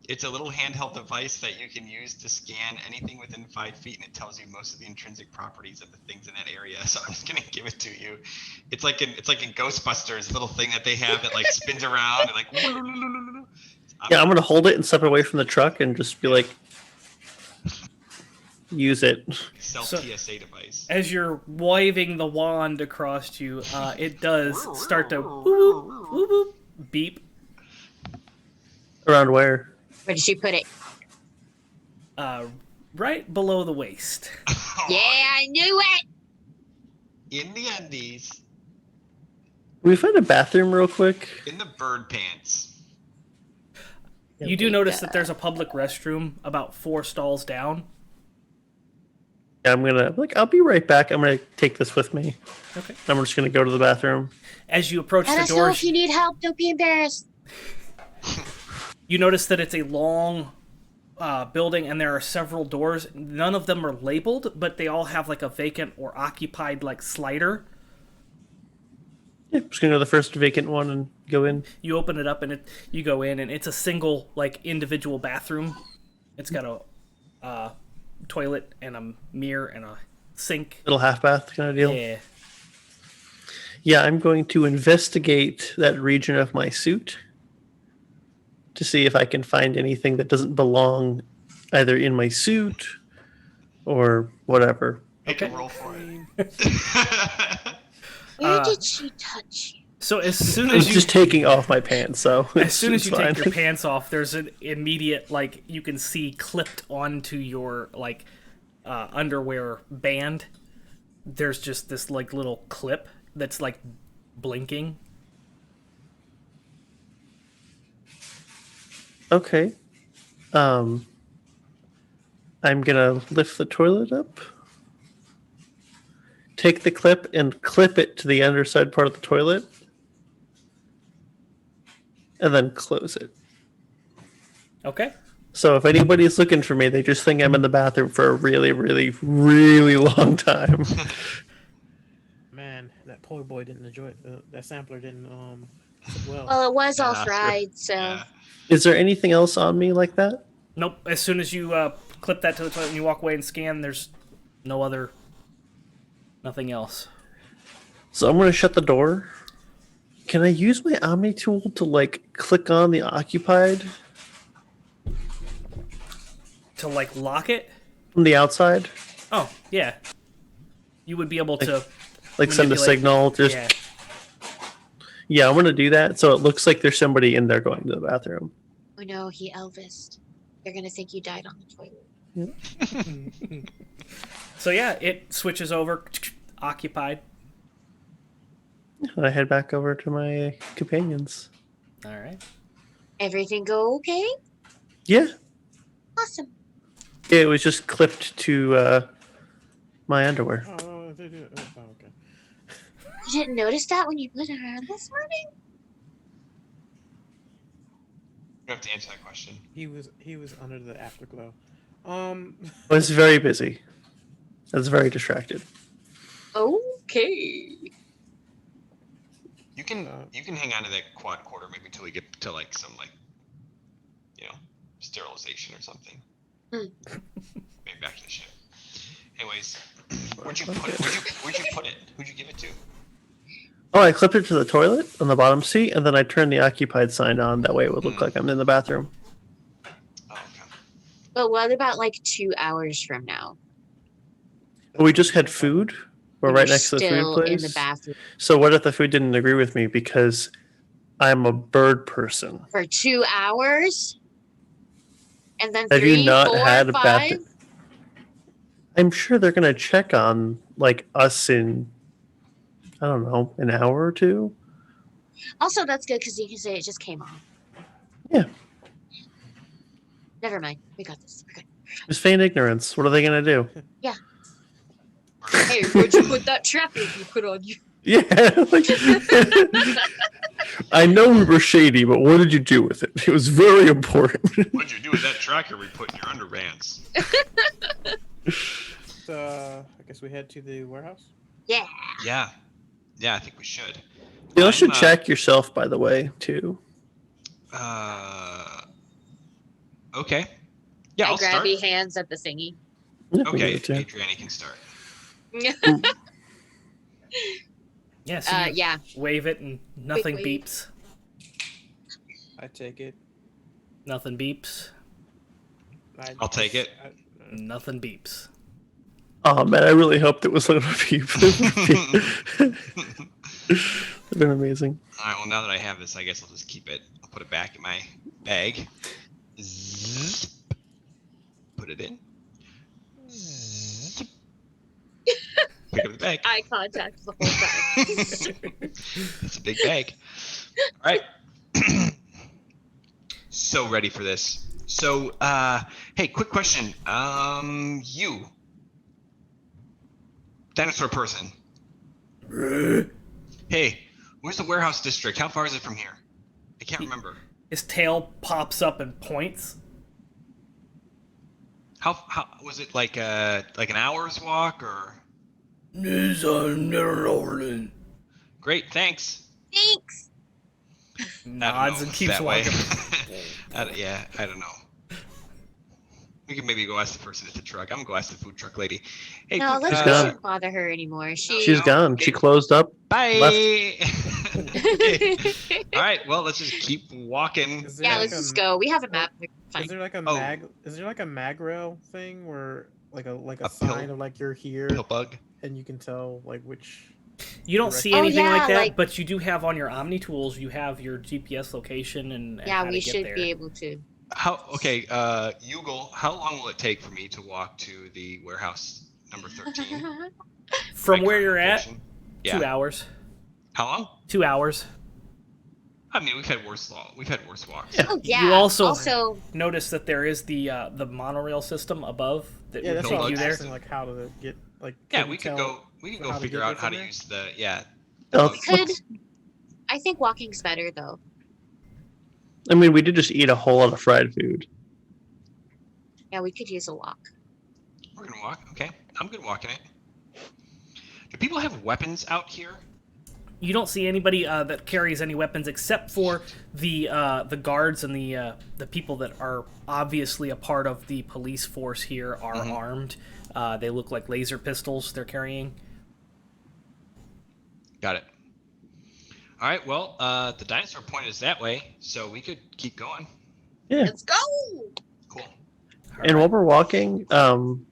It's a little handheld device that you can use to scan anything within 5 feet, and it tells you most of the intrinsic properties of the things in that area. So I'm just gonna give it to you. It's like in Ghostbusters, a little thing that they have that like spins around and like. Yeah, I'm gonna hold it and step away from the truck and just be like, use it. Self So- TSA device. As you're waving the wand across you, it does start to whoop, whoop, whoop, whoop, beep. Around where? Where did she put it? Right below the waist. Yeah, I knew it! In the undies, Can we find a bathroom real quick? in the bird pants. You do notice that there's a public restroom about 4 stalls down. Yeah, I'll be right back. I'm gonna take this with me. Okay. I'm just gonna go to the bathroom. As you approach Let the us know doors, if you need help. Don't be embarrassed. you notice that it's a long building and there are several doors. None of them are labeled, but they all have like a vacant or occupied like slider. Yeah, just gonna go to the first vacant one and go in. You open it up and you go in and it's a single like individual bathroom. It's got a toilet and a mirror and a sink. Little half bath kind of deal. Yeah. Yeah, I'm going to investigate that region of my suit to see if I can find anything that doesn't belong either in my suit or whatever. Make a Okay. roll for it. Where did she touch you? So as soon I was as you just taking off my pants, so as soon as it's you fine. take your pants off, there's an immediate like you can see clipped onto your like underwear band. There's just this like little clip that's like blinking. Okay. I'm gonna lift the toilet up, take the clip and clip it to the underside part of the toilet, and then close it. Okay. So if anybody's looking for me, they just think I'm in the bathroom for a really, really, really long time. Man, that poor boy didn't enjoy it. That sampler didn't sit well. Well, it was all Yeah, fried, so. Yeah. Is there anything else on me like that? Nope. As soon as you clip that to the toilet and you walk away and scan, there's nothing else. So I'm gonna shut the door. Can I use my Omni tool to like click on the occupied To like lock it. from the outside? Oh yeah. You would be able to. Like send a manipulate- signal? Just Yeah. yeah, I'm gonna do that. So it looks like there's somebody in there going to the bathroom. Oh no, he Elvised. They're gonna think you died on the toilet. So yeah, it switches over. Occupied. And I head back over to my companions. All right. Everything go okay? Yeah, Awesome. it was just clipped to my underwear. Oh, they did. Oh, okay. You didn't notice that when you put it on this morning? You have to answer that question. He was under the afterglow. I was very busy. I was very distracted. Okay. You can hang on to that quadcorder maybe until we get to like some like sterilization or something. Mm. Maybe back to the ship. Anyways, where'd you put it? Where'd you put it? Who'd you give it to? Oh, I clipped it to the toilet on the bottom seat, and then I turned the occupied sign on. That way it would look like I'm in the bathroom. Oh, okay. But what about like 2 hours from now? We just had food. We're When right you're next to the food still in place. the bathroom So what if the food didn't agree with me because I'm a bird person? for 2 hours? And then Have 3, you not 4, had a 5? bathroom? I'm sure they're gonna check on like us in, I don't know, an hour or two. Also, that's good because you can say it just came on. Yeah. Never mind. We got this. We're good. It's feign ignorance. What are they gonna do? Hey, where'd you put that tracker you put on you? Yeah. Like, I know we were shady, but what did you do with it? It was very important. What'd you do with that tracker we put in your underpants? I guess we head to the warehouse. Yeah. Yeah. Yeah, I think we should. You also should I'm, check yourself, by the way, too. Okay. Yeah, I I'll start. grabby hands at the thingy. Yeah, we Okay, need to. Adriadne can start. Yeah, so you Yeah. wave it and nothing wave. beeps. I take it. Nothing beeps. I'll take it. Nothing beeps. Oh man, I really hoped it was going to be. That'd been amazing. Alright, well, now that I have this, I guess I'll just keep it. I'll put it back in my bag. Zip. Put it in. Zip. Pick up the bag. Eye contact the whole time. It's a big bag. Alright. So ready for this. So, hey, quick question. You. Dinosaur person. Hey, where's the warehouse district? How far is it from here? I can't remember. His tail pops up and points. How was it like an hour's walk or? Great, thanks. Thanks. Nods and keeps walking. Yeah, I don't know. We can maybe go ask the person at the truck. I'm gonna go ask the food truck lady. Hey, No, food let's truck- She's not gone. bother her anymore. She's gone. She closed up. Bye. Left. All right. Well, let's just keep walking. Is there Yeah, like let's a- just go. We have a map. Fine. Is there like a Oh. Is there like a mag rail thing where like a A sign pill- of like you're here Pill bug. and you can tell like which? You don't see Oh, anything yeah, like that, like- but you do have on your Omni tools, you have your GPS location and Yeah, how to we get should there. be able to. Okay, Yugal, how long will it take for me to walk to the warehouse number 13? From My where current you're at, location? Yeah. 2 hours. How long? 2 hours. I mean, we've had worse walks. Yeah. Oh yeah. You also- also Notice that there is the monorail system above that Yeah, would that's take what I you was there. asking, like how to get like. Yeah, can we you could tell- go. We can how go to figure get out there how from to there? use the Oh, we could. I think walking's better though. I mean, we did just eat a whole lot of fried food. Yeah, we could use a walk. We're gonna walk. Okay, I'm good walking it. Do people have weapons out here? You don't see anybody that carries any weapons except for the guards and the people that are obviously a part of the police force here are armed. They look like laser pistols they're carrying. Got it. All right. Well, the dinosaur point is that way, so we could keep going. Yeah. Let's go. Cool. And while we're walking, I'm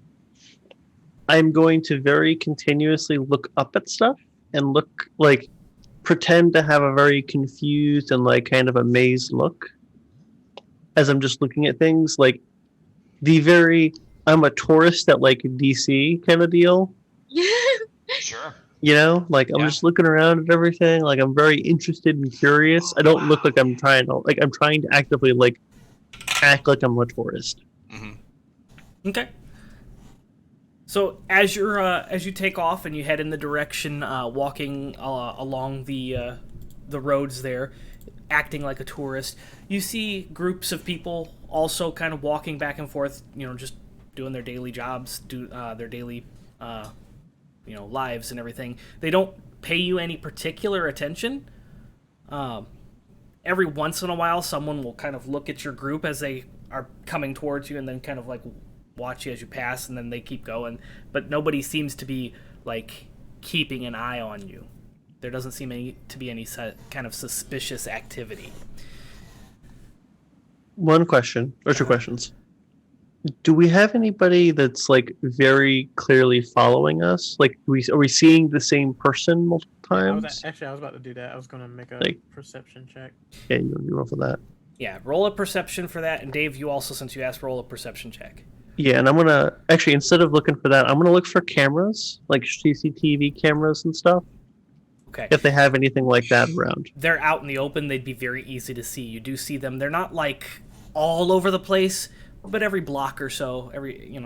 going to very continuously look up at stuff and pretend to have a very confused and like kind of amazed look as I'm just looking at things. Like I'm a tourist at like DC kind of deal. Sure. You know, like I'm Yeah. just looking around at everything. Like I'm very interested and curious. I don't look like I'm trying to actively like act like I'm a tourist. Mm-hmm. Okay. So as you take off and you head in the direction walking along the roads there, acting like a tourist, you see groups of people also kind of walking back and forth, just doing their daily jobs, their daily lives and everything. They don't pay you any particular attention. Every once in a while, someone will kind of look at your group as they are coming towards you and then kind of like watch you as you pass, and then they keep going. But nobody seems to be like keeping an eye on you. There doesn't seem to be any kind of suspicious activity. One question, or two questions. Do we have anybody that's like very clearly following us? Like, are we seeing the same person multiple I was times? about to do that. I was gonna make a Like- perception check. Yeah, you roll for that. Yeah, roll a perception for that, and Dave, you also, since you asked, roll a perception check. Yeah, and I'm gonna actually, instead of looking for that, I'm gonna look for cameras, like CCTV cameras and stuff, Okay. if they have anything like that around. They're out in the open. They'd be very easy to see. You do see them. They're not like all over the place, but every block or so, every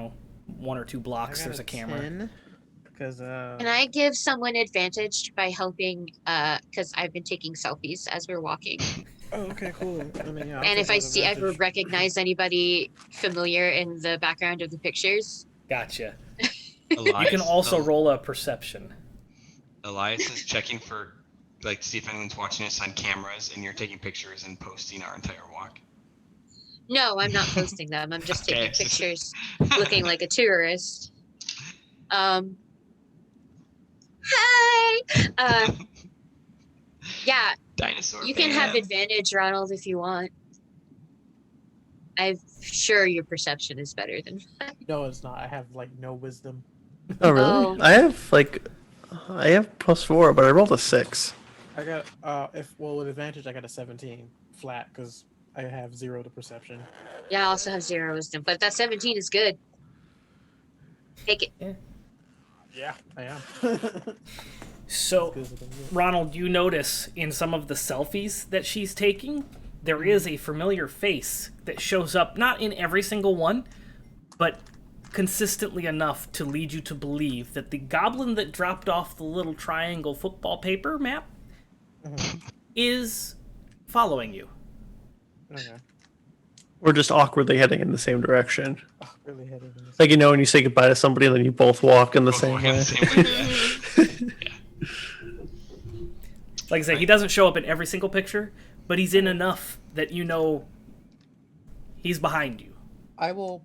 1 or 2 blocks, there's a camera. Because Can I give someone advantage by helping? Because I've been taking selfies as we're walking. oh, okay, cool. I mean, yeah, I'll And take if I that advantage. ever recognize anybody familiar in the background of the pictures, Gotcha. Elias, You can also El- roll a perception. Elias is checking for, like, see if anyone's watching us on cameras, and you're taking pictures and posting our entire walk. no, I'm not posting them. I'm just taking Okay. pictures, looking like a tourist. Hi. Yeah, Dinosaur. you can have fan. advantage, Ronald, if you want. I'm sure your perception is better than mine. No, it's not. I have like no wisdom. Oh, really? Oh. I have +4, but I rolled a 6. I got with advantage I got a 17 flat because I have 0 to perception. Yeah, I also have 0 wisdom, but that 17 is good. Take it. Yeah, I am. So, Good as I can get. Ronald, you notice in some of the selfies that she's taking, there is a familiar face that shows up, not in every single one, but consistently enough to lead you to believe that the goblin that dropped off the little triangle football paper map is following you. Okay. We're just awkwardly heading in the same direction. Oh, really headed in this. Like, when you say goodbye to somebody and then you both walk in the Both same walking way. the same way, yeah. Like I said, he doesn't show up in every single picture, but he's in enough that you know he's behind you. I won't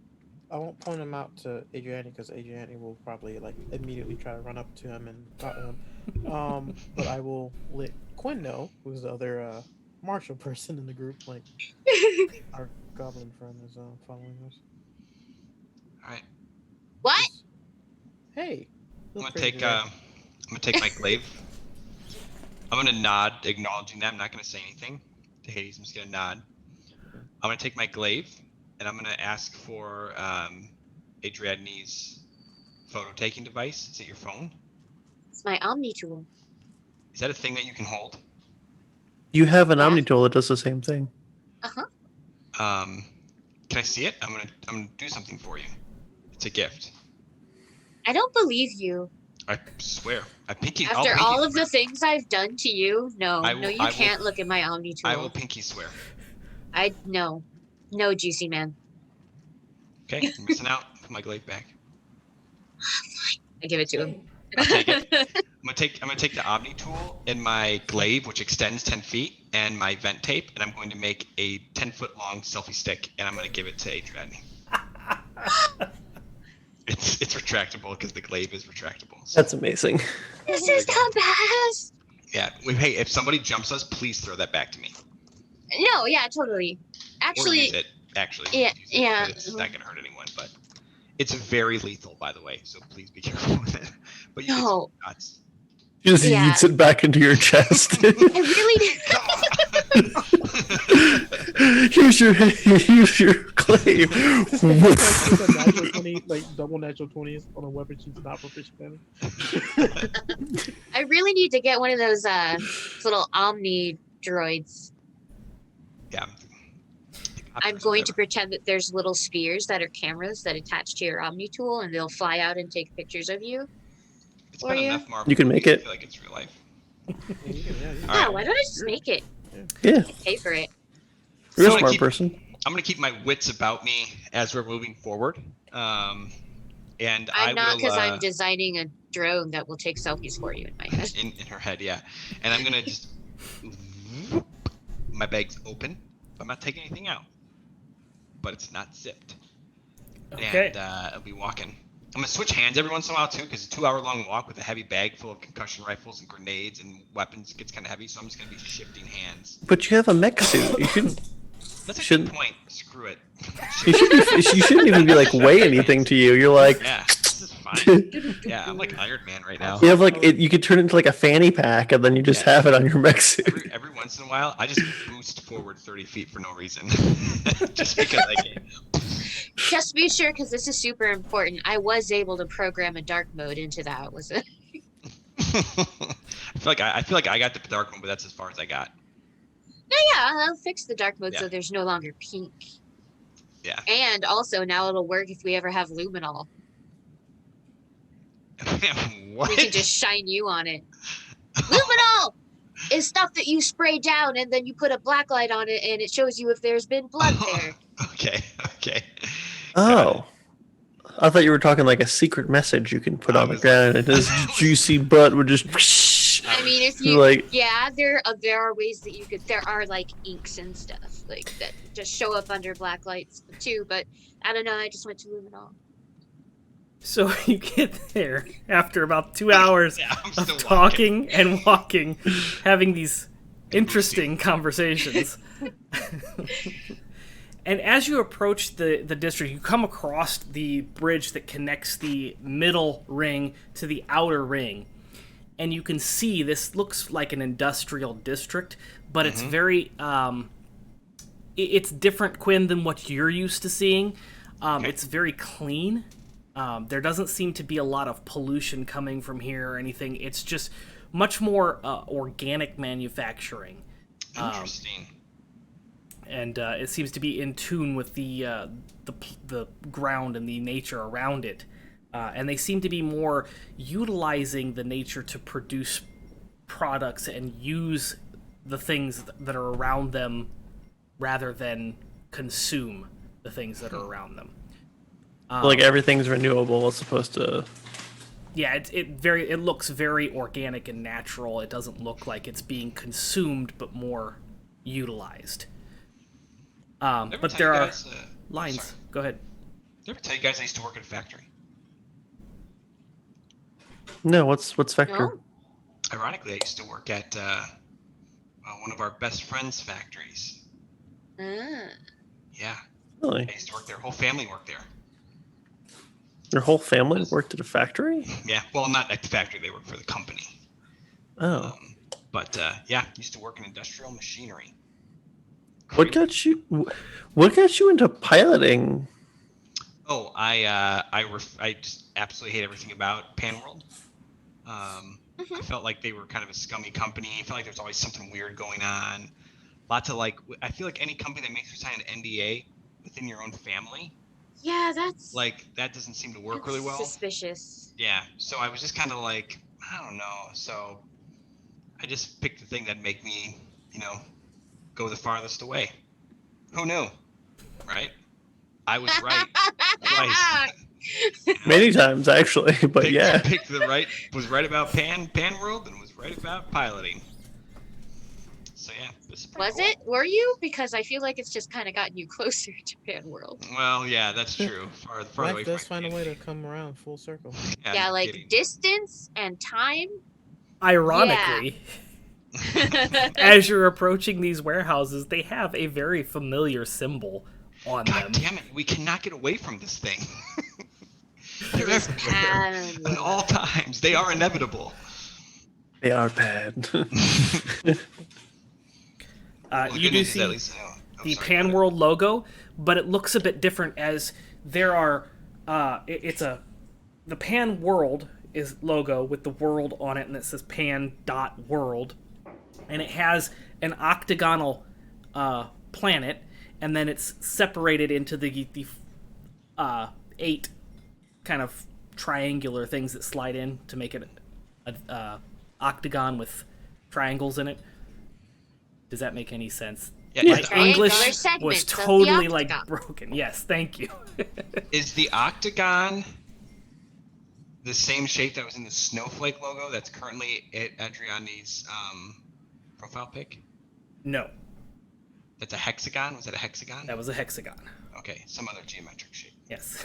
point him out to Adriadne because Adriadne will probably like immediately try to run up to him and talk to him. But I will let Quinn know, who's the other martial person in the group, like our goblin friend is following us. All right. What? Hey, I'm feel gonna free take to do that. I'm gonna take my glaive. I'm gonna nod, acknowledging that. I'm not gonna say anything to Hades. I'm just gonna nod. I'm gonna take my glaive, and I'm gonna ask for Adriadne's photo taking device. Is it your phone? It's my Omni tool. Is that a thing that you can hold? You have an Yeah. Omni tool that does the same thing. Can I see it? I'm gonna do something for you. It's a gift. I don't believe you. I swear. I'll After pinky all of the swear. things I've done to you, no, I no, will- you I will- can't look at my Omni tool. I will pinky swear. No, juicy man. Okay, you're missing out. Put my glaive back. I give it to him. I'll take it. I'm gonna take the Omni tool and my glaive, which extends 10 feet, and my vent tape, and I'm going to make a 10-foot long selfie stick, and I'm gonna give it to Adriadne. It's retractable because the glaive is retractable. So, That's amazing. This is the best. yeah. Hey, if somebody jumps us, please throw that back to me. No, yeah, totally. Or Actually, use it. Actually. yeah, use it, yeah. but it's not gonna hurt anyone, but it's very lethal, by the way. So please be careful with it. But you No. can nuts. You just Yeah. yeets it back into your chest. I really here's your glaive. It's a natural 20, like double natural 20s on a weapon she's not proficient in. I really need to get one of those little Omni droids. Yeah. I'm going to pretend that there's little spheres that are cameras that attach to your Omni tool, and they'll fly out and take pictures of you. It's for been you. enough Marvel You can make movies, it. I feel like it's real life. Yeah, you can, yeah, you can. All Yeah, right. why don't I just make it? Yeah, Pay for it. real I'm gonna smart keep- person. I'm gonna keep my wits about me as we're moving forward. And I I'm not will, because I'm designing a drone that will take selfies for you in my head. in her head, yeah. And I'm gonna just my bag's open. I'm not taking anything out, but it's not zipped. Okay. And I'll be walking. I'm gonna switch hands every once in a while too, because a 2-hour-long walk with a heavy bag full of concussion rifles and grenades and weapons gets kind of heavy. So I'm just gonna be shifting hands. But you have a mech suit. You shouldn't. That's a Shouldn't- good point. Screw it. You shouldn't even be like weigh anything to you. You're like. Yeah, this is fine. Yeah, I'm like Iron Man right now. You have like it. You could turn it into like a fanny pack, and then you just Yeah. have it on your mech suit. Every once in a while, I just boost forward 30 feet for no reason, just because I can. Just be sure, because this is super important. I was able to program a dark mode into that. Was it? I feel like I got the dark one, but that's as far as I got. No, yeah, I'll fix the dark mode Yeah. so there's no longer pink. Yeah. And also now it'll work if we ever have luminol. What? We can just shine you on it. Luminol is stuff that you spray down and then you put a black light on it and it shows you if there's been blood there. Okay. Oh, I thought you were talking like a secret message you can put on the ground, and his juicy butt would just. I mean, if you like. yeah, there are ways that you could. There are like inks and stuff like that just show up under black lights too. But I don't know. I just went to luminol. So you get there after about 2 hours Yeah, I'm of still talking and walking, having these interesting conversations. And as you approach the district, you come across the bridge that connects the middle ring to the outer ring. And you can see this looks like an industrial district, but it's very... it's different, Quinn, than what you're used to seeing. It's very clean. There doesn't seem to be a lot of pollution coming from here or anything. It's just much more organic manufacturing. Interesting. And it seems to be in tune with the ground and the nature around it. And they seem to be more utilizing the nature to produce products and use the things that are around them rather than consume the things that are around them. Like everything's renewable as opposed to. Yeah, it looks very organic and natural. It doesn't look like it's being consumed, but more utilized. But there are lines. Sorry. Go ahead. Did I ever tell you guys I used to work at a factory? No, what's Vector? No? Ironically, I used to work at one of our best friends' factories. Ah. Yeah, Really? I used to work there. Whole family worked there. Your whole family worked at a factory? Yeah, well, not at the factory. They worked for the company. Oh. But yeah, used to work in industrial machinery. What got you into piloting? Oh, I just absolutely hate everything about Panworld. I felt like they were kind of a scummy company. I felt like there's always something weird going on. Lots of I feel like any company that makes you sign an NDA within your own family, Yeah, that's that doesn't seem to work really well. Suspicious. Yeah, so I was just kind of like, I don't know. So I just picked the thing that'd make me, go the farthest away. Who knew, right? I was right twice. Many times, actually, but yeah. Was right about Panworld and was right about piloting. So yeah, this is pretty Was cool. it? Were you? Because I feel like it's just kind of gotten you closer to Panworld. Well, yeah, that's true. Far away Life from does my find a way community. to come around full circle. Yeah, no like kidding. distance and time. Ironically, as you're approaching these warehouses, they have a very familiar symbol on God them. damn it, we cannot get away from this thing. They're everywhere. Panworld. At all times. They are inevitable. They are bad. Well, the You good do news is see at least, the sorry, go ahead. Panworld logo, but it looks a bit different as there are. The Panworld is logo with the world on it, and it says Pan.World, and it has an octagonal planet, and then it's separated into the 8 kind of triangular things that slide in to make it a octagon with triangles in it. Does that make any sense? Yeah, Yeah. is the- Triangular English was segments of the totally like octagon. broken. Yes, thank you. Is the octagon the same shape that was in the snowflake logo that's currently at Adriadne's profile pic? No, That's a hexagon? Was that a hexagon? that was a hexagon. Okay, some other geometric shape. Yes.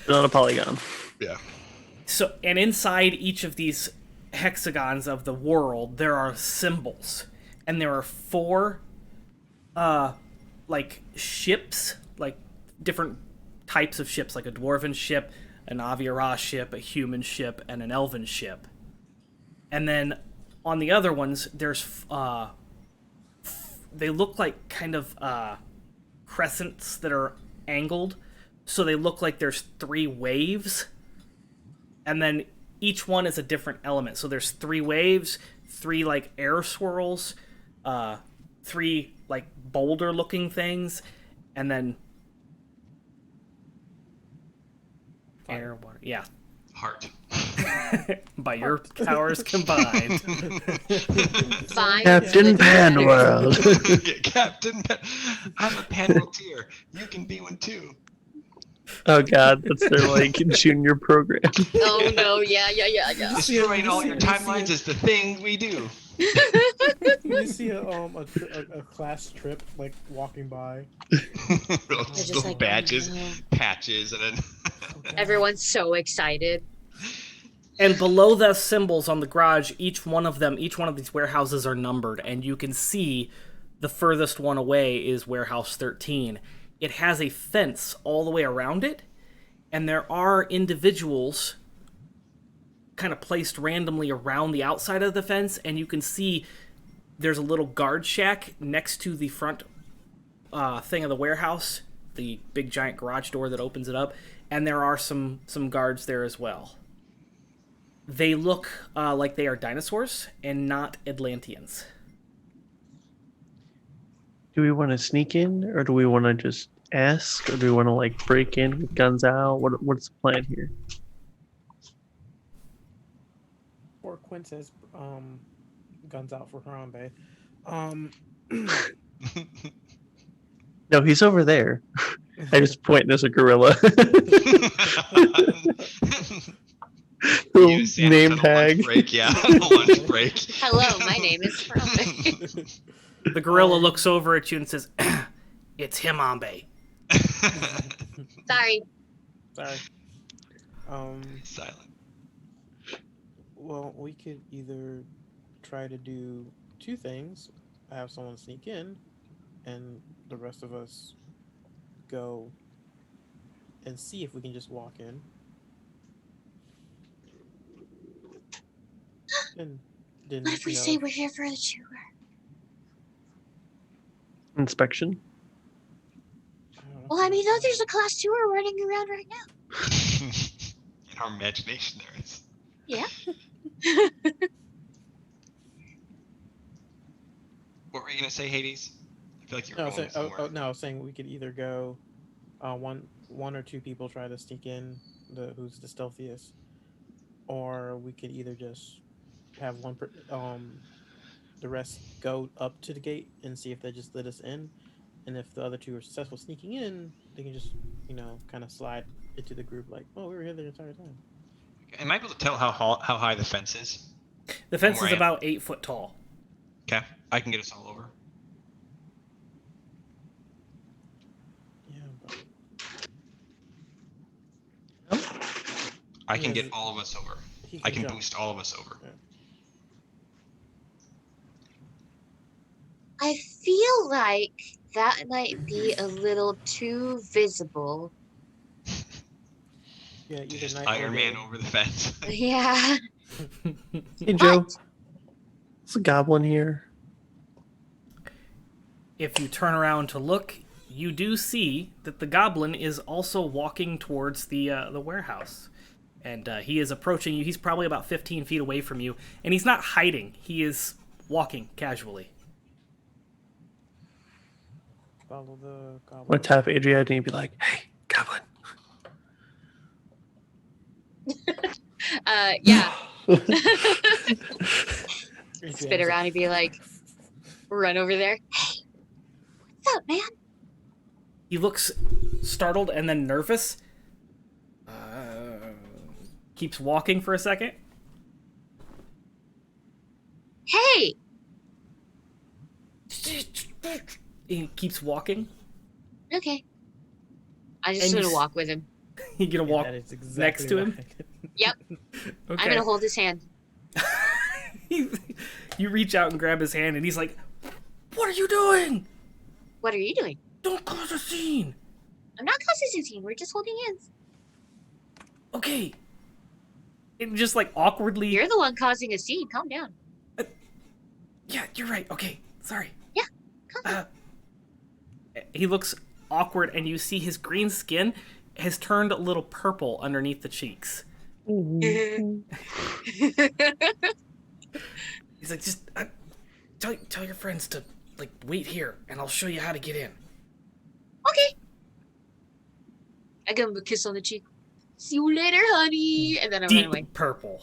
Not a polygon. Yeah. So, and inside each of these hexagons of the world, there are symbols, and there are 4, like ships, like different types of ships, like a dwarven ship, an Aviara ship, a human ship, and an elven ship. And then on the other ones, there's they look like kind of crescents that are angled, so they look like there's 3 waves, and then each one is a different element. So there's 3 waves, 3 like air swirls, 3 like boulder looking things, and then air, water. Yeah. Heart. By your powers combined. Fine. Captain Panworld. Yeah, Captain Pan. I'm a Panworldeer. You can be one too. Oh god, that's their like junior program. Oh no, yeah. Destroying all your timelines is the thing we do. You see a class trip like walking by. just like, badges, oh, no. patches, and then Everyone's so excited. And below the symbols on the garage, each one of these warehouses are numbered, and you can see the furthest one away is warehouse 13. It has a fence all the way around it, and there are individuals kind of placed randomly around the outside of the fence, and you can see there's a little guard shack next to the front thing of the warehouse, the big giant garage door that opens it up, and there are some guards there as well. They look like they are dinosaurs and not Atlanteans. Do we want to sneak in, or do we want to just ask, or do we want to like break in with guns out? What's the plan here? Or Quinn says, guns out for Harambe. No, he's over there. I just point as a gorilla. You see Name on a tag. lunch break, yeah, on a lunch break. Hello, my name is Harambe. The gorilla looks over at you and says, "It's him, Ambe." Sorry. Sorry. Silent. Well, we could either try to do 2 things: have someone sneak in, and the rest of us go and see if we can just walk in. And then, What if we say we're here for the tour? Inspection. Well, I mean, there's a class tour running around right now. In our imagination, there is. Yeah. What were you gonna say, Hades? I feel like you were No, going somewhere. no, I was saying we could either go, one or 2 people try to sneak in, who's the stealthiest, or we could either just have the rest go up to the gate and see if they just let us in, and if the other 2 are successful sneaking in, they can just kind of slide into the group like, oh, we were here the entire time. Am I able to tell how high the fence is? The fence Where is I am? about 8 foot tall. Okay, I can get us all over. Yeah, but I can Yeah, get all of us over. he I can jump. boost all of us over. I feel like that might be a little too visible. Yeah, either Just night or Iron Man day. over the fence. Yeah. Hey Joe, What? there's a goblin here. If you turn around to look, you do see that the goblin is also walking towards the warehouse. And he is approaching you. He's probably about 15 feet away from you. And he's not hiding. He is walking casually. Follow the I'm goblin. gonna tap Adriadne and be like, "Hey, goblin." Yeah. Spin around and be like, run over there. Hey, what's up, man? He looks startled and then nervous. Keeps walking for a second. Hey. He keeps walking. Okay. I'm just And gonna you walk with him. You gonna walk That is exactly next to him? right. Yep. Okay. I'm gonna hold his hand. You reach out and grab his hand, and he's like, "What are you doing? What are you doing? Don't cause a scene." I'm not causing a scene. We're just holding hands. Okay. And just like awkwardly. You're the one causing a scene. Calm down. Yeah, you're right. Okay, sorry. Yeah, calm down. He looks awkward, and you see his green skin has turned a little purple underneath the cheeks. He's like, just tell your friends to like wait here, and I'll show you how to get in. Okay. I give him a kiss on the cheek. See you later, honey. And then I run away. Deep purple.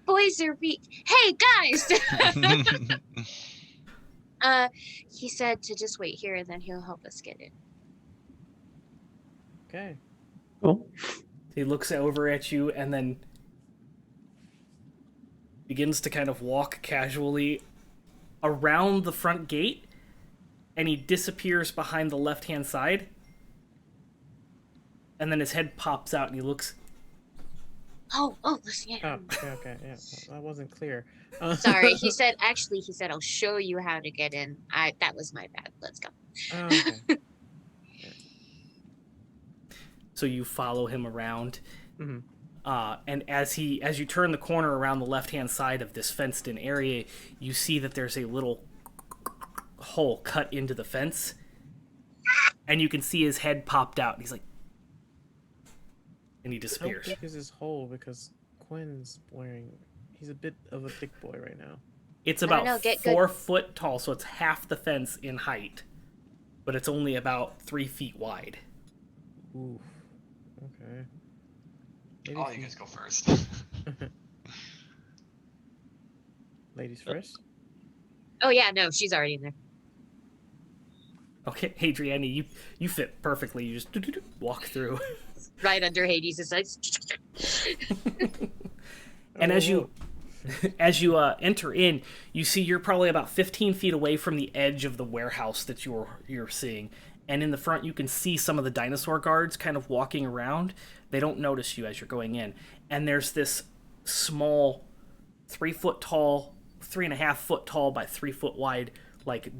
Boys are weak. Hey, guys. He said to just wait here, and then he'll help us get in. Okay. Cool. He looks over at you and then begins to kind of walk casually around the front gate, and he disappears behind the left-hand side. And then his head pops out, and he looks. Oh, listen, yeah. Oh, okay, yeah. That wasn't clear. Sorry, he said, I'll show you how to get in. That was my bad. Let's go. Oh, okay. So you follow him around. Mhm. And as you turn the corner around the left-hand side of this fenced-in area, you see that there's a little hole cut into the fence. And you can see his head popped out. And he's like... And he How disappears. big is his hole? Because Quinn's wearing... He's a bit of a thick boy right now. It's I don't about know, get 4 foot tall, so it's half the fence in height. But it's only about 3 feet wide. Ooh. Okay. Maybe Oh, you some- guys go first. Ladies first? Oh, yeah, no, she's already in there. Okay, Adriadne, you fit perfectly. You just walk through. Right under Hades' legs. And as Oh, you enter in, you see you're probably about 15 feet away from the edge of the warehouse that you're seeing. And in the front, you can see some of the dinosaur guards kind of walking around. They don't notice you as you're going in. And there's this small 3 foot tall, 3.5 foot tall by 3 foot wide, like,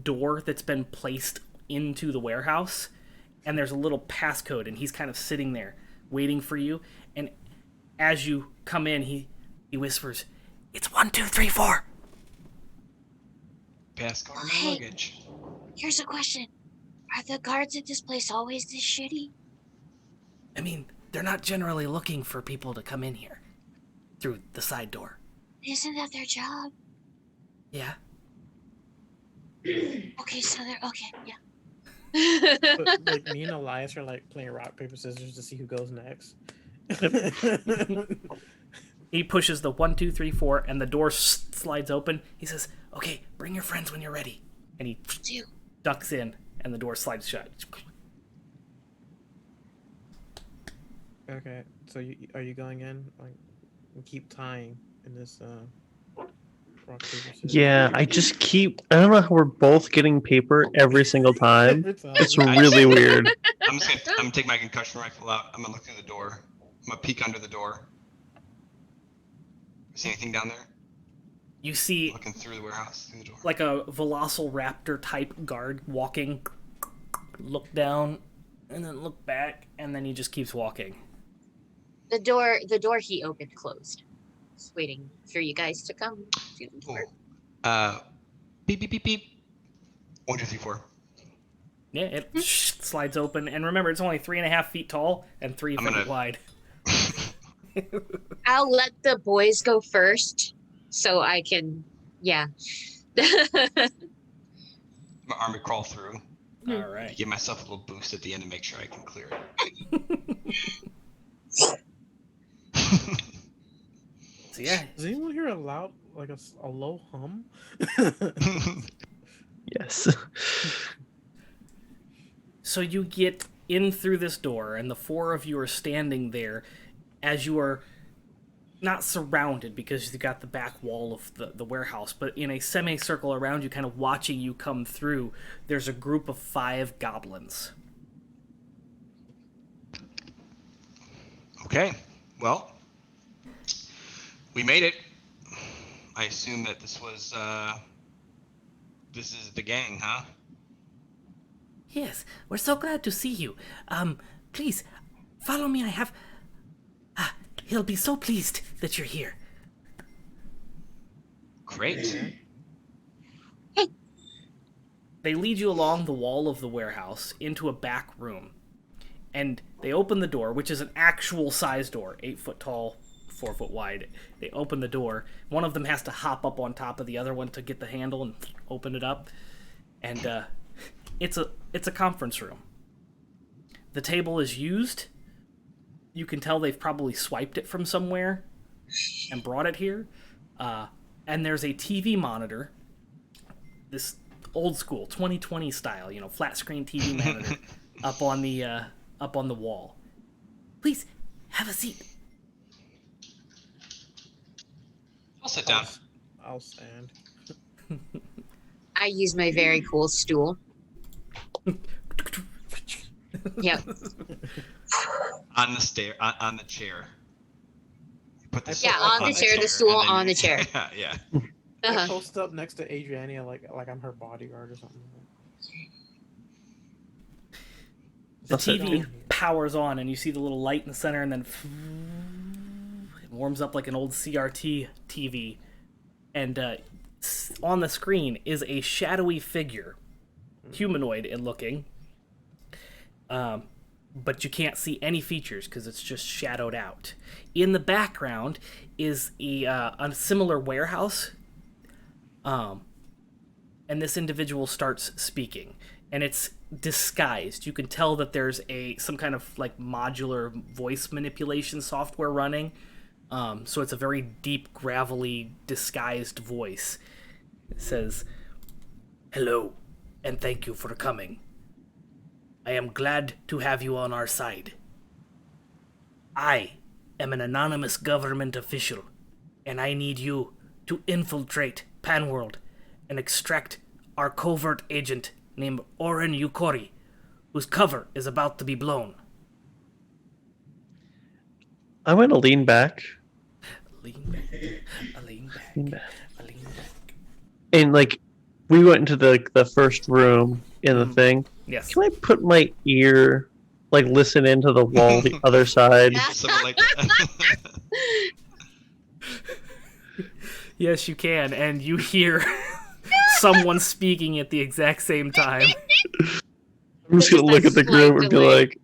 door that's been placed into the warehouse. And there's a little passcode, and he's kind of sitting there waiting for you. And as you come in, he whispers, "It's 1, 2, 3, 4." Pass card and Hey. luggage. Here's a question. Are the guards at this place always this shitty? I mean, they're not generally looking for people to come in here through the side door. Isn't that their job? Yeah. Okay, so they're... Okay, yeah. But, like, me and Elias are like playing rock, paper, scissors to see who goes next. He pushes the 1, 2, 3, 4, and the door slides open. He says, "Okay, bring your friends when you're ready." And he Do. ducks in, and the door slides shut. Okay, so are you going in? Like, we keep tying in this rock, paper, scissors. Yeah, I don't know how we're both getting paper every single time. Every time. It's really weird. I'm gonna take my concussion rifle out. I'm gonna look through the door. I'm gonna peek under the door. See anything down there? You see Looking through the warehouse, through the door. like a velociraptor type guard walking, look down, and then look back, and then he just keeps walking. The door he opened closed. Just waiting for you guys to come to the door. Beep beep beep beep. 1, 2, 3, 4. Yeah, it slides open, and remember, it's only 3.5 feet tall and 3 I'm feet gonna- wide. I'll let the boys go first, so I can... Yeah. My army crawl through. All right. Give myself a little boost at the end to make sure I can clear it. So yeah, Does anyone hear a loud, like a low hum? Yes. so you get in through this door, and the 4 of you are standing there as you are not surrounded because you got the back wall of the warehouse, but in a semicircle around you, kind of watching you come through, there's a group of 5 goblins. Okay, well, we made it. I assume that this is the gang, huh? Yes, we're so glad to see you. Please, follow me. He'll be so pleased that you're here. Great. They lead you along the wall of the warehouse into a back room. And they open the door, which is an actual size door, 8 foot tall, 4 foot wide. They open the door. One of them has to hop up on top of the other one to get the handle and open it up. And it's a conference room. The table is used. You can tell they've probably swiped it from somewhere and brought it here. And there's a TV monitor, this old school 2020 style, flat screen TV monitor up on the wall. Please have a seat. I'll sit down. I'll stand. I use my very cool stool. Yep. On the chair. You put the Yeah, stool on the chair, the stool and then on the chair. Yeah. I Uh-huh. post up next to Adriadne like I'm her bodyguard or something. The I'll sit TV down. powers on, and you see the little light in the center, and then it warms up like an old CRT TV. And on the screen is a shadowy figure, humanoid in looking. But you can't see any features because it's just shadowed out. In the background is a similar warehouse. And this individual starts speaking, and it's disguised. You can tell that there's some kind of like modular voice manipulation software running. So it's a very deep, gravelly, disguised voice. It says, "Hello, and thank you for coming. I am glad to have you on our side. I am an anonymous government official, and I need you to infiltrate Panworld and extract our covert agent named Oren Yukori, whose cover is about to be blown." I'm going to lean back. Lean back, a lean back, Lean back. a lean back. And, like, we went into the first room in the thing. Yes. Can I put my ear, like, listen into the wall the other side? Something like that. Yes, you can, and you hear someone speaking at the exact same time. I'm just going to look at the group and be like,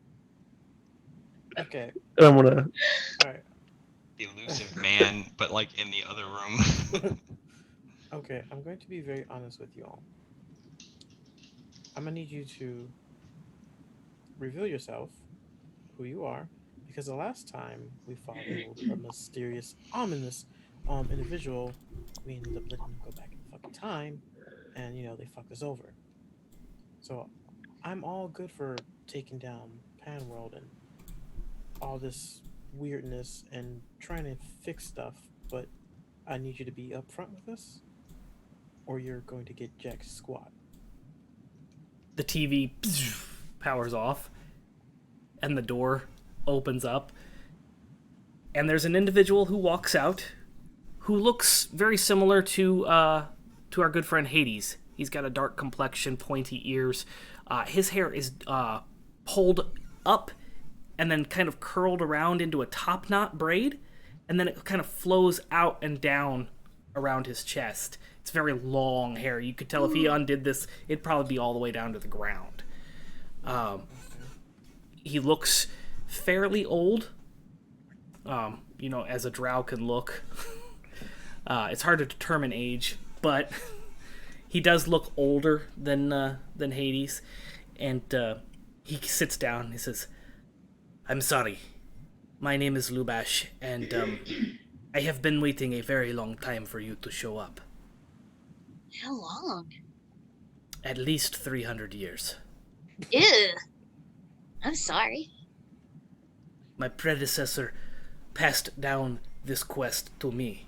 Okay. I'm going to... Alright. The elusive man, but like in the other room. Okay, I'm going to be very honest with you all. I'm gonna need you to reveal yourself, who you are, because the last time we followed a mysterious, ominous individual, we ended up letting them go back in fucking time, and they fucked us over. So I'm all good for taking down Panworld and all this weirdness and trying to fix stuff, but I need you to be upfront with us, or you're going to get jacked squat. The TV powers off, and the door opens up, and there's an individual who walks out, who looks very similar to our good friend Hades. He's got a dark complexion, pointy ears. His hair is pulled up and then kind of curled around into a top knot braid, and then it kind of flows out and down around his chest. It's very long hair. You could tell if he undid this, it'd probably be all the way down to the ground. He looks fairly old, as a drow can look. It's hard to determine age, but he does look older than Hades. And he sits down and he says, "I'm sorry. My name is Lubash, and I have been waiting a very long time for you to show up. How long? At least 300 years. Ew. I'm sorry. My predecessor passed down this quest to me.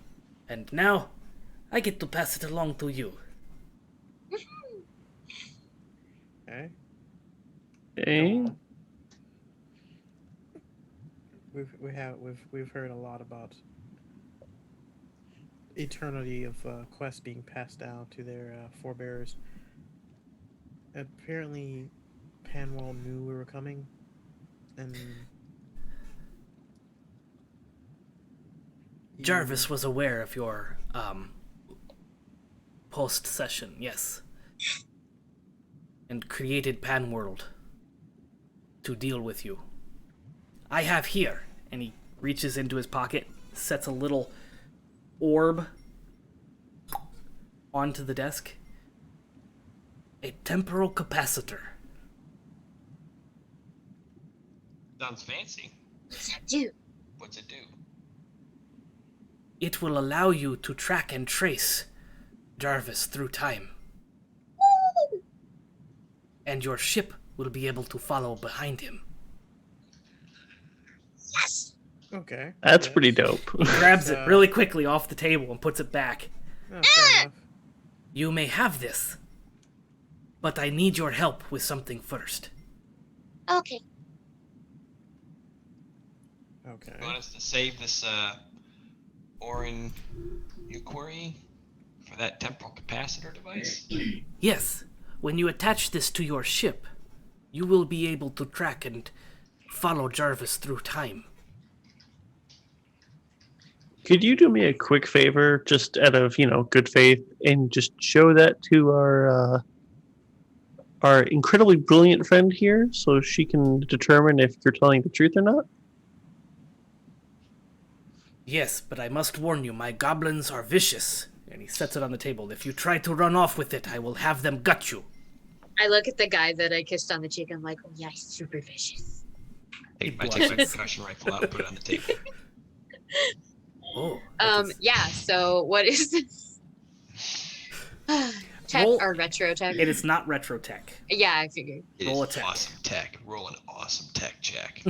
And now, I get to pass it along to you. Okay. Okay. We've heard a lot about eternity of quests being passed down to their forebears. Apparently, Panwell knew we were coming, and Jarvis was aware of your post-session, yes. And created Panworld to deal with you. I have here, and he reaches into his pocket, sets a little orb onto the desk. A temporal capacitor. Sounds fancy. What's that do? What's it do? It will allow you to track and trace Jarvis through time. Woo! And your ship will be able to follow behind him. Yes. okay. That's yes. pretty dope. He grabs it really quickly off the table and puts it back. Oh, fair enough. You may have this, but I need your help with something first. Okay. Okay. You want us to save this Oren inquiry for that temporal capacitor device? Yes, when you attach this to your ship, you will be able to track and follow Jarvis through time. Could you do me a quick favor, just out of good faith, and just show that to our incredibly brilliant friend here, so she can determine if you're telling the truth or not? Yes, but I must warn you, my goblins are vicious. And he sets it on the table. If you try to run off with it, I will have them gut you. I look at the guy that I kissed on the cheek. I'm like, oh yeah, he's super vicious. I take my percussion rifle out and put it on the table. Oh. Yeah. So what is this? Tech Roll- or retro tech? It is not retro tech. Yeah, I figured. It Roll is a tech. awesome tech. Roll an awesome tech check.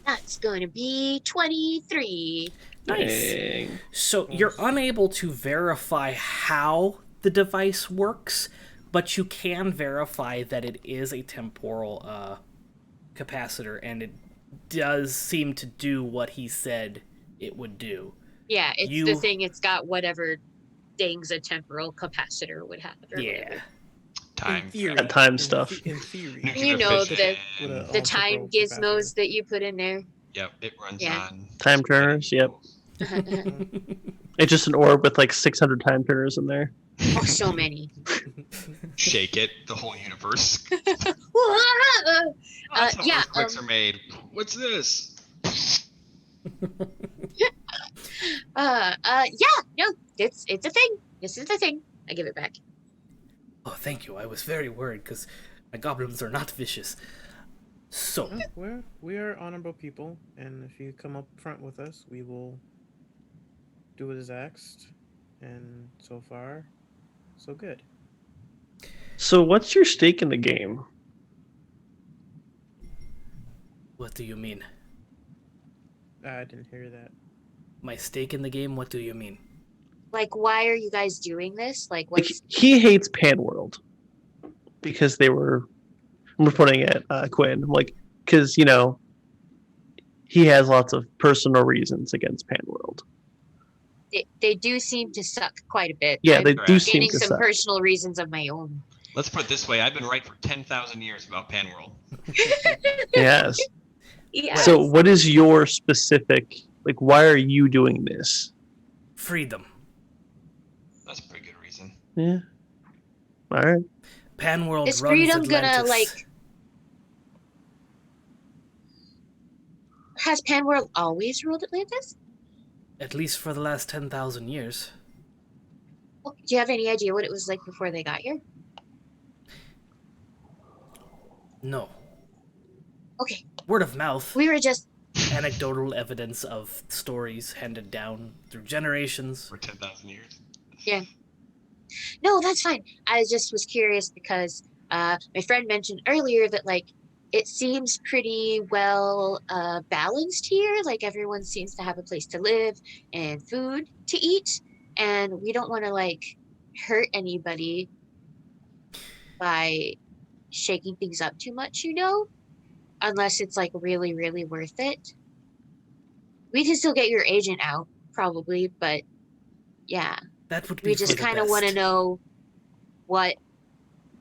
That's going to be 23. Nice. Dang. So you're unable to verify how the device works, but you can verify that it is a temporal capacitor, and it does seem to do what he said it would do. Yeah, it's the thing. It's got whatever things a temporal capacitor would have. Or Yeah. whatever. Time. In theory. That time in stuff. In theory. Nuclear You know, fission. The time gizmos that you put in there. Yep, it runs Yeah. on Time turners, yep. It's just an orb with like 600 time turners in there. Oh, so many. Shake it, the whole universe. Yeah. That's how earthquakes are made. What's this? No, it's a thing. This is the thing. I give it back. Oh, thank you. I was very worried because my goblins are not vicious. So, We are honorable people, and if you come up front with us, we will do what is asked. And so far, so good. So what's your stake in the game? what do you mean? I didn't hear that. My stake in the game? What do you mean? Like, why are you guys doing this? Like, Like, what's... he hates Panworld because they were reporting at Quinn. I'm like, because he has lots of personal reasons against Panworld. They do seem to suck quite a bit. Yeah, I'm they do seem gaining to some suck. personal reasons of my own. Let's put it this way: I've been right for 10,000 years about Panworld. Yes. Yeah. So what is your specific, like, why are you doing this? Freedom. That's a pretty good reason. Yeah. All right. Panworld Is runs freedom Atlantis. gonna, like... Has Panworld always ruled Atlantis? At least for the last 10,000 years. Well, do you have any idea what it was like before they got here? No. Okay, Word of mouth. we were just... Anecdotal evidence of stories handed down through generations. For 10,000 years. Yeah. No, that's fine. I just was curious because my friend mentioned earlier that, like, it seems pretty well balanced here. Like everyone seems to have a place to live and food to eat, and we don't want to like hurt anybody by shaking things up too much, unless it's like really, really worth it. We can still get your agent out, probably, but yeah, That would be we for just the kind of want to best. know what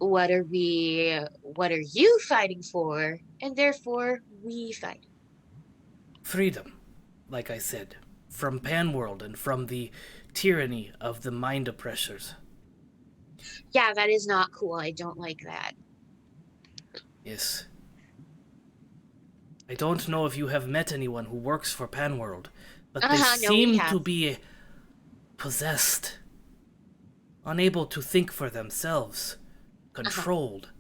what are you fighting for, and therefore we fight. Freedom, like I said, from Panworld and from the tyranny of the mind oppressors. Yeah, that is not cool. I don't like that. Yes. I don't know if you have met anyone who works for Panworld, but they No, we seem have. to be possessed, unable to think for themselves, controlled.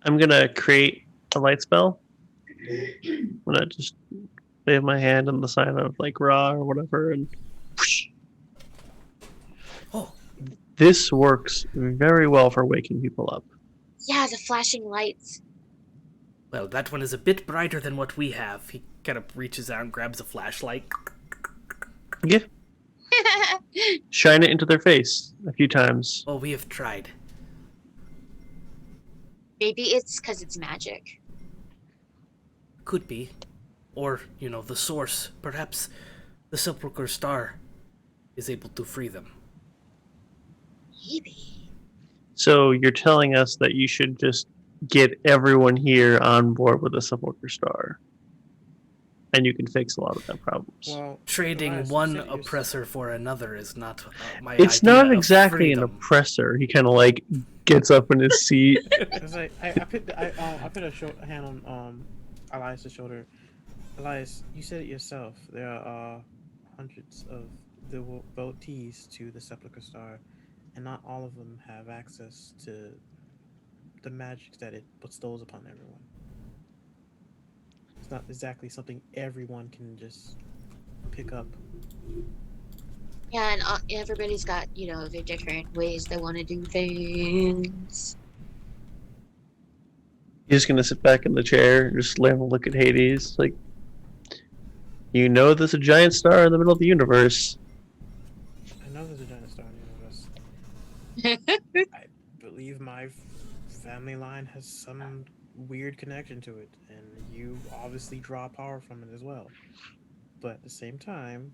I'm gonna create a light spell. I'm gonna just wave my hand on the sign of like Ra or whatever, and whoosh. Oh, This works very well for waking people up. Yeah, the flashing lights. well, that one is a bit brighter than what we have. He kind of reaches out and grabs a flashlight. Yeah, shine it into their face a few times. Oh, we have tried. Maybe it's because it's magic. Could be. Or, the source. Perhaps the Sepulchre Star is able to free them. Maybe. So you're telling us that you should just get everyone here on board with the Sepulchre Star, and you can fix a lot of their problems. Well, Trading Elias, you one said it yourself. oppressor for another is not my It's idea not of exactly an freedom. oppressor. He kind of like gets up in his seat. Cause I put a hand on Elias' shoulder. Elias, you said it yourself. There are hundreds of devotees to the Sepulchre Star, and not all of them have access to the magic that it bestows upon everyone. It's not exactly something everyone can just pick up. Yeah, and everybody's got, their different ways they want to do things. He's just gonna sit back in the chair, and just let him look at Hades, like, there's a giant star in the middle of the universe. I know there's a giant star in the universe. I believe my family line has some weird connection to it, and you obviously draw power from it as well. But at the same time,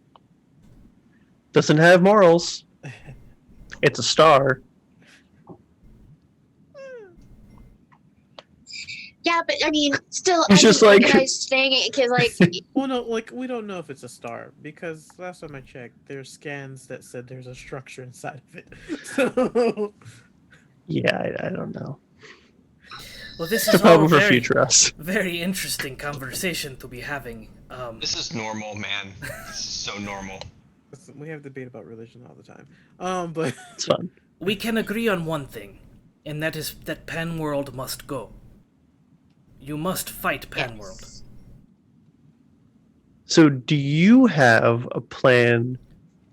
Doesn't have morals. It's a star. Yeah, but I mean, still, He's as just an like- organized thing, because well, no, like we don't know if it's a star because last time I checked, there's scans that said there's a structure inside of it. So Yeah, I don't know. Well, this is all Problem for very, future us. very interesting conversation to be having. This is normal, man. This is so normal. we have debate about religion all the time. But It's fun. We can agree on one thing, and that is that Panworld must go. You must fight Panworld. yes. So, do you have a plan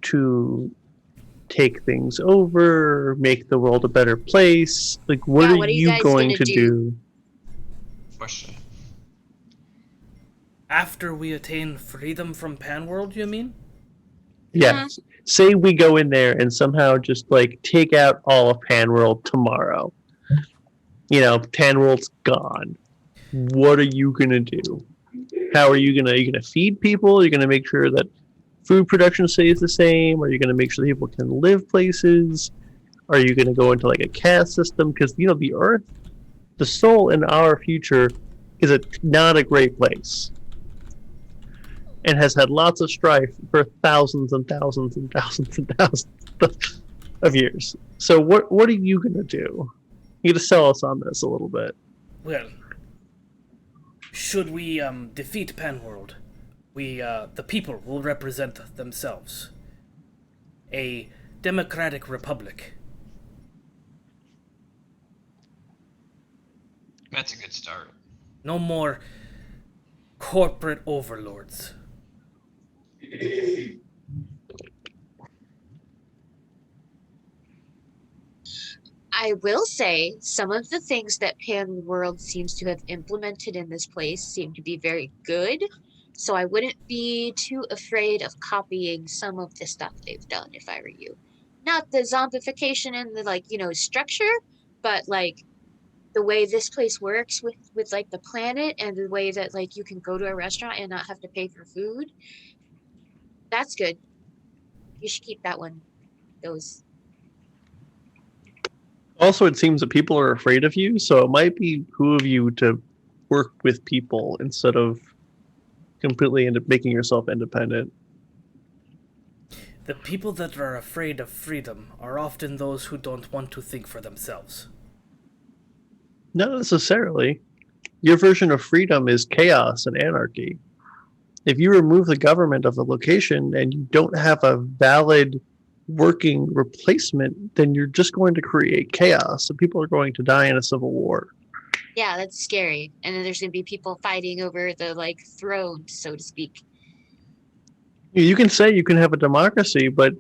to take things over, make the world a better place? Like, what Yeah, are what are you you guys going gonna to do? do? Question. After we attain freedom from Panworld, you mean? Yeah. Say we go in there and somehow just like take out all of Panworld tomorrow. Panworld's gone. What are you gonna do? How are you gonna feed people? Are you gonna make sure that food production stays the same? Are you gonna make sure people can live places? Are you gonna go into like a caste system? Because the Earth, the soul in our future, is not a great place, and has had lots of strife for thousands and thousands and thousands and thousands of years. So what are you gonna do? You gotta sell us on this a little bit. Well, should we defeat Panworld, the people will represent themselves. A democratic republic. That's a good start. No more corporate overlords. I will say some of the things that Pan World seems to have implemented in this place seem to be very good. So I wouldn't be too afraid of copying some of the stuff they've done if I were you. Not the zombification and the structure, but like the way this place works with like the planet and the way that like you can go to a restaurant and not have to pay for food. That's good. You should keep that one. Those. Also, it seems that people are afraid of you, so it might be who of you to work with people instead of completely making yourself independent. The people that are afraid of freedom are often those who don't want to think for themselves. Not necessarily. Your version of freedom is chaos and anarchy. If you remove the government of the location and you don't have a valid working replacement, then you're just going to create chaos and people are going to die in a civil war. Yeah, that's scary. And then there's going to be people fighting over the like throne, so to speak. You can say you can have a democracy, but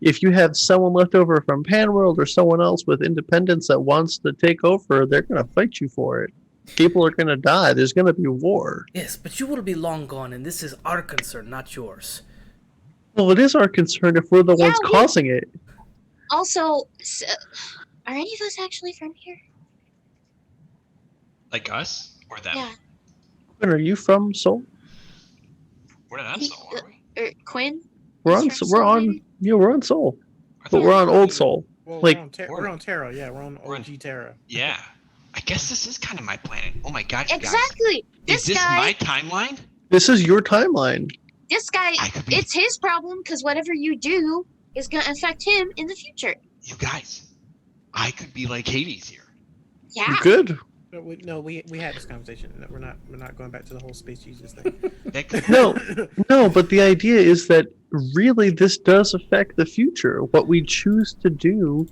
if you have someone left over from Panworld or someone else with independence that wants to take over, they're going to fight you for it. People are going to die. There's going to be war. Yes, but you will be long gone, and this is our concern, not yours. Well, it is our concern if we're the ones causing it. Also, are any of us actually from here? Like us or them? Yeah. Quinn, are you from Seoul? We're not on Soul, are we? Quinn? We're He's on. from We're Seoul, on. maybe? Yeah, we're on Seoul, I but thought we're on Old Seoul. Well, Like we're on Terra. Yeah, we're on We're on- OG Terra. Yeah. I guess this is kind of my planet. Oh my god, you guys. Exactly. Is this my timeline? this is your timeline. This guy, I could be- it's his problem because whatever you do is going to affect him in the future. You guys, I could be like Hades here. Yeah. Good. No, we had this conversation. No, we're not going back to the whole space Jesus thing. That could- No, but the idea is that really this does affect the future. What we choose to do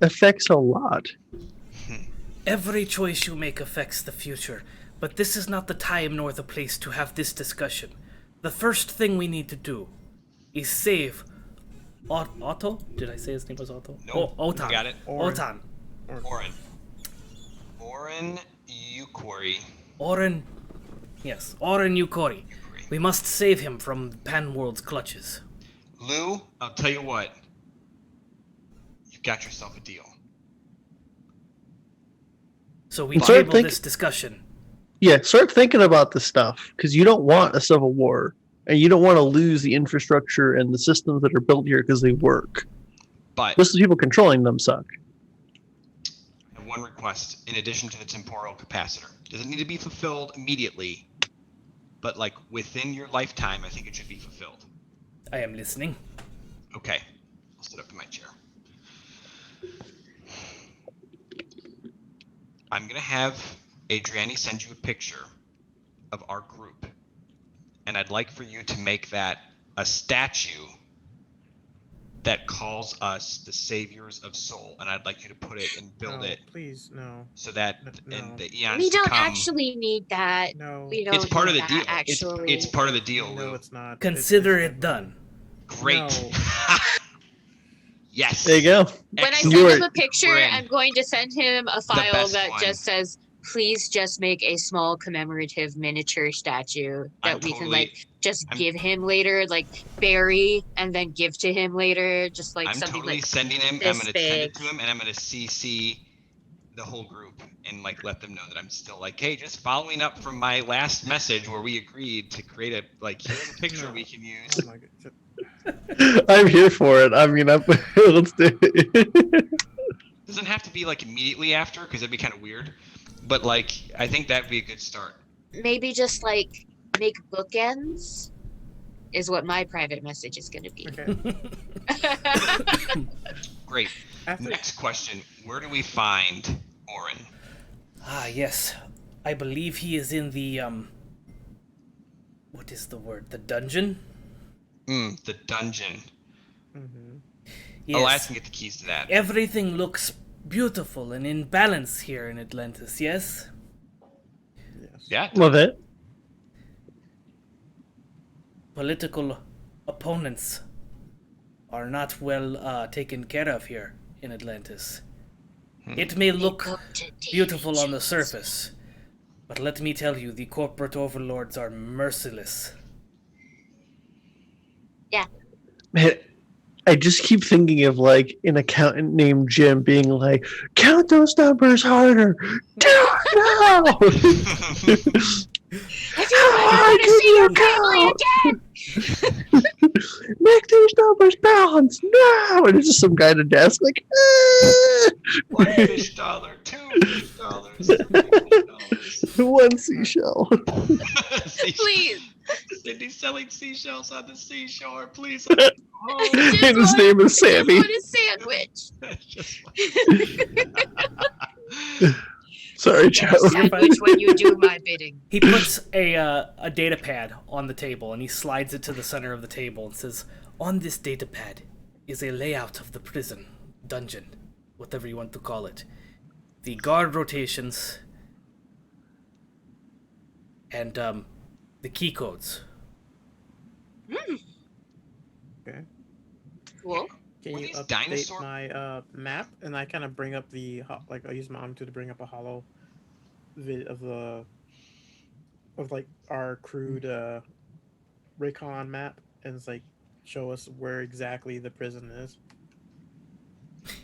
affects a lot. Every choice you make affects the future, but this is not the time nor the place to have this discussion. The first thing we need to do is save Otto? Did I say his name was Otto? No, Otan. you got it. Oren. Otan. Oren Yukori. Oren. Yes, Oren Yukori. We must save him from Panworld's clutches. Lou, I'll tell you what. You've got yourself a deal. So we Start table think- this discussion. Yeah, start thinking about this stuff because you don't want a civil war and you don't want to lose the infrastructure and the systems that are built here because they work. But Just the people controlling them suck. I have one request in addition to the temporal capacitor. Doesn't need to be fulfilled immediately, but like within your lifetime, I think it should be fulfilled. I am listening. Okay, I'll sit up in my chair. I'm gonna have Adriadne send you a picture of our group, and I'd like for you to make that a statue that calls us the saviors of Seoul, and I'd like you to put it and build No, it please, no. so that No. in the eons We to don't come, actually need that. No. We don't it's part of need the deal. that, actually. It's part of the deal, No, Lou. it's not. Consider It's- it done. Great. No. Yes. There you go. When I Excellent. send You're- him a picture, We're in. I'm going to send him a file best that one. just says, please just make a small commemorative miniature statue that I'm we can totally- like just I'm- give him later, like bury and then give to him later, just like I'm something totally like sending him. I'm this gonna send it big. to him, and I'm gonna CC the whole group and like let them know that I'm still like, hey, just following up from my last message where we agreed to create a like here's a picture No. we can use. Oh my god. I'm here for it. I mean, let's do it. Doesn't have to be like immediately after because that'd be kind of weird, but like I think that'd be a good start. maybe just like make bookends is what my private message is going to be. Okay. Great. After, Next question: where do we find Oren? Ah, yes. I believe he is in the, what is the word? The dungeon? The dungeon. mhm. Yes. Elias can get the keys to that. Everything looks beautiful and in balance here in Atlantis, yes? Yes. Yeah. Love it. Political opponents are not well taken care of here in Atlantis. It may look Go to beautiful on the David surface, but let me tell you, the corporate overlords are merciless. Yeah. Man, I just keep thinking of like an accountant named Jim being like, "Count those numbers harder." Do it now. If you want to see your family again, Make these numbers balance now. And it's just some guy at a desk like, One fish dollar, two fish dollars, three fish dollars. one seashell. please. Cindy's selling seashells on the seashore. Please. And his name is Sammy. Just want a sandwich. Just Sorry, Charlie. Sandwich when you do my bidding. He puts a data pad on the table and he slides it to the center of the table and says, "On this data pad is a layout of the prison, dungeon, whatever you want to call it. The guard rotations and the key codes." Okay. Cool. Can Were you these update dinosaur- my map? And I kind of bring up the like I use my arm to bring up a hollow vid of like our crude recon map, and it's like show us where exactly the prison is.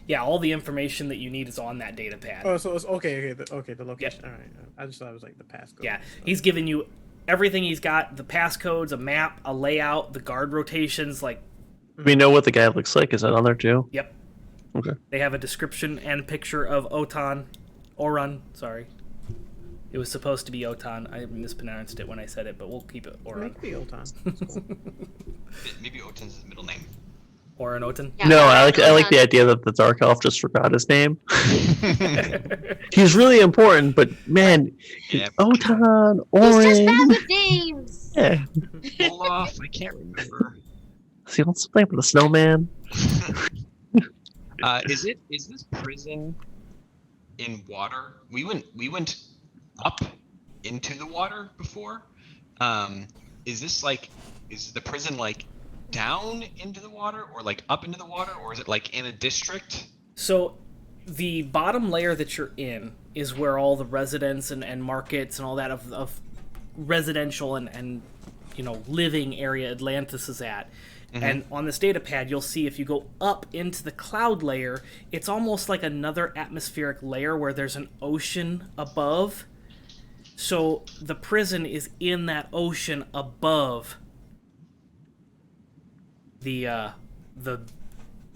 Yeah, all the information that you need is on that data pad. Oh, so it's okay. The location. All right. I just thought it was like the passcode. Yeah, he's giving you everything he's got, the passcodes, a map, a layout, the guard rotations, like, We know what the guy looks like. Is that on there too? yep. Okay. They have a description and picture of Oren, sorry. It was supposed to be Otan. I mispronounced it when I said it, but we'll keep it Oren. Make the old time. Maybe Oten's his middle name. Oren Otan. Yeah, No, Oren, I like the Oren. idea that the Dark Elf just forgot his name. He's really important, but man, Yeah. Otan, He's just bad Oren. with names. Yeah. Olaf, I can't remember. See, what's the play with the snowman? Is this prison in water? We went up into the water before. Is the prison like down into the water or like up into the water, or is it like in a district? So, the bottom layer that you're in is where all the residents and markets and all that of residential and living area Atlantis is at. And on this data pad, you'll see if you go up into the cloud layer, it's almost like another atmospheric layer where there's an ocean above. So the prison is in that ocean above the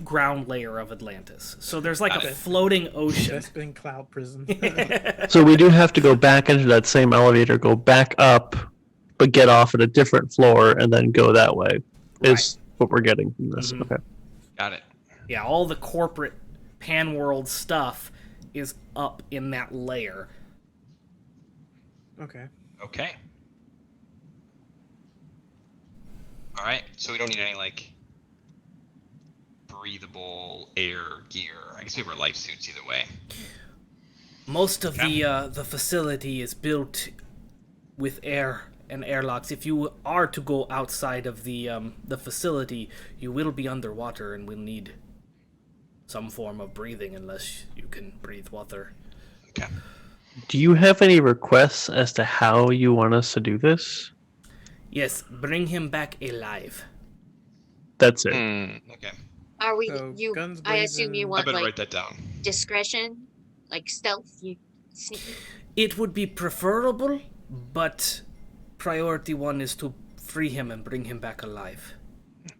ground layer of Atlantis. So there's like a floating ocean. That's been cloud prison. So we do have to go back into that same elevator, go back up, but get off at a different floor, and then go that way. Is what we're getting from this. Mhm. Okay. Got it. Yeah, all the corporate pan world stuff is up in that layer. Okay. Okay. All right. So we don't need any like breathable air gear. I guess we wear life suits either way. Most of the facility is built with air and airlocks. If you are to go outside of the facility, you will be underwater and will need some form of breathing unless you can breathe water. Okay. Do you have any requests as to how you want us to do this? Yes, bring him back alive. That's it. Okay. Are we So, you? guns I assume you blazing. I want better like write that down. discretion, like stealth. You sneaky. It would be preferable, but priority one is to free him and bring him back alive.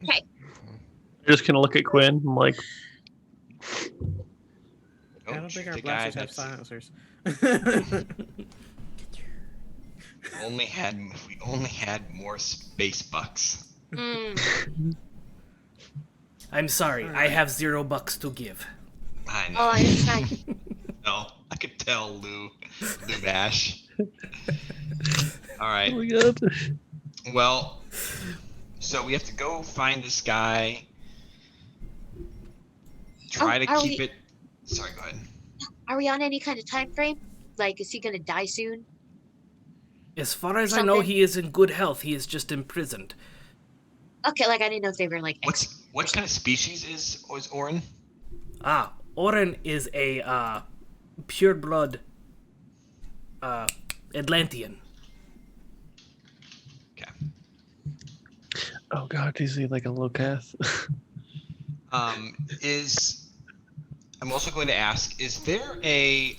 Okay. Just gonna look at Quinn. I'm like, I don't think our the guy blasters have that's silencers. if we only had more space bucks. Mm. I'm sorry, I have $0 to give. I know. Oh, it's fine. No, I could tell Lou Ash. All right. oh my god. Well, so we have to go find this guy. Try to are keep we- it. Sorry, go ahead. Are we on any kind of time frame? Like, is he gonna die soon? As far as I know, Something. he is in good health. He is just imprisoned. Okay, like I didn't know if they were like. What kind of species is Oren? Oren is a pure blood Atlantean. Okay. Oh god, is he like a Locath? I'm also going to ask, is there a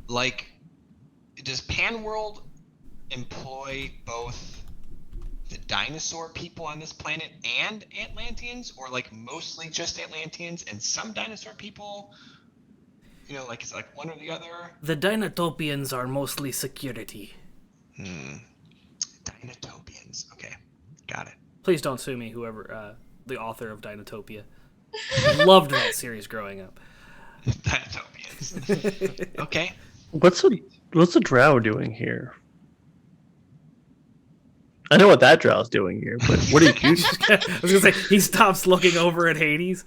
like, does Panworld employ both the dinosaur people on this planet and Atlanteans, or like mostly just Atlanteans and some dinosaur people? You know, like, is it like one or the other? The Dinotopians are mostly security. Dinotopians. Okay, got it. Please don't sue me, whoever the author of Dinotopia. Loved that series growing up. Dinotopians. Okay. What's a drow doing here? I know what that drow's doing here, but what are you? I was gonna say he stops looking over at Hades.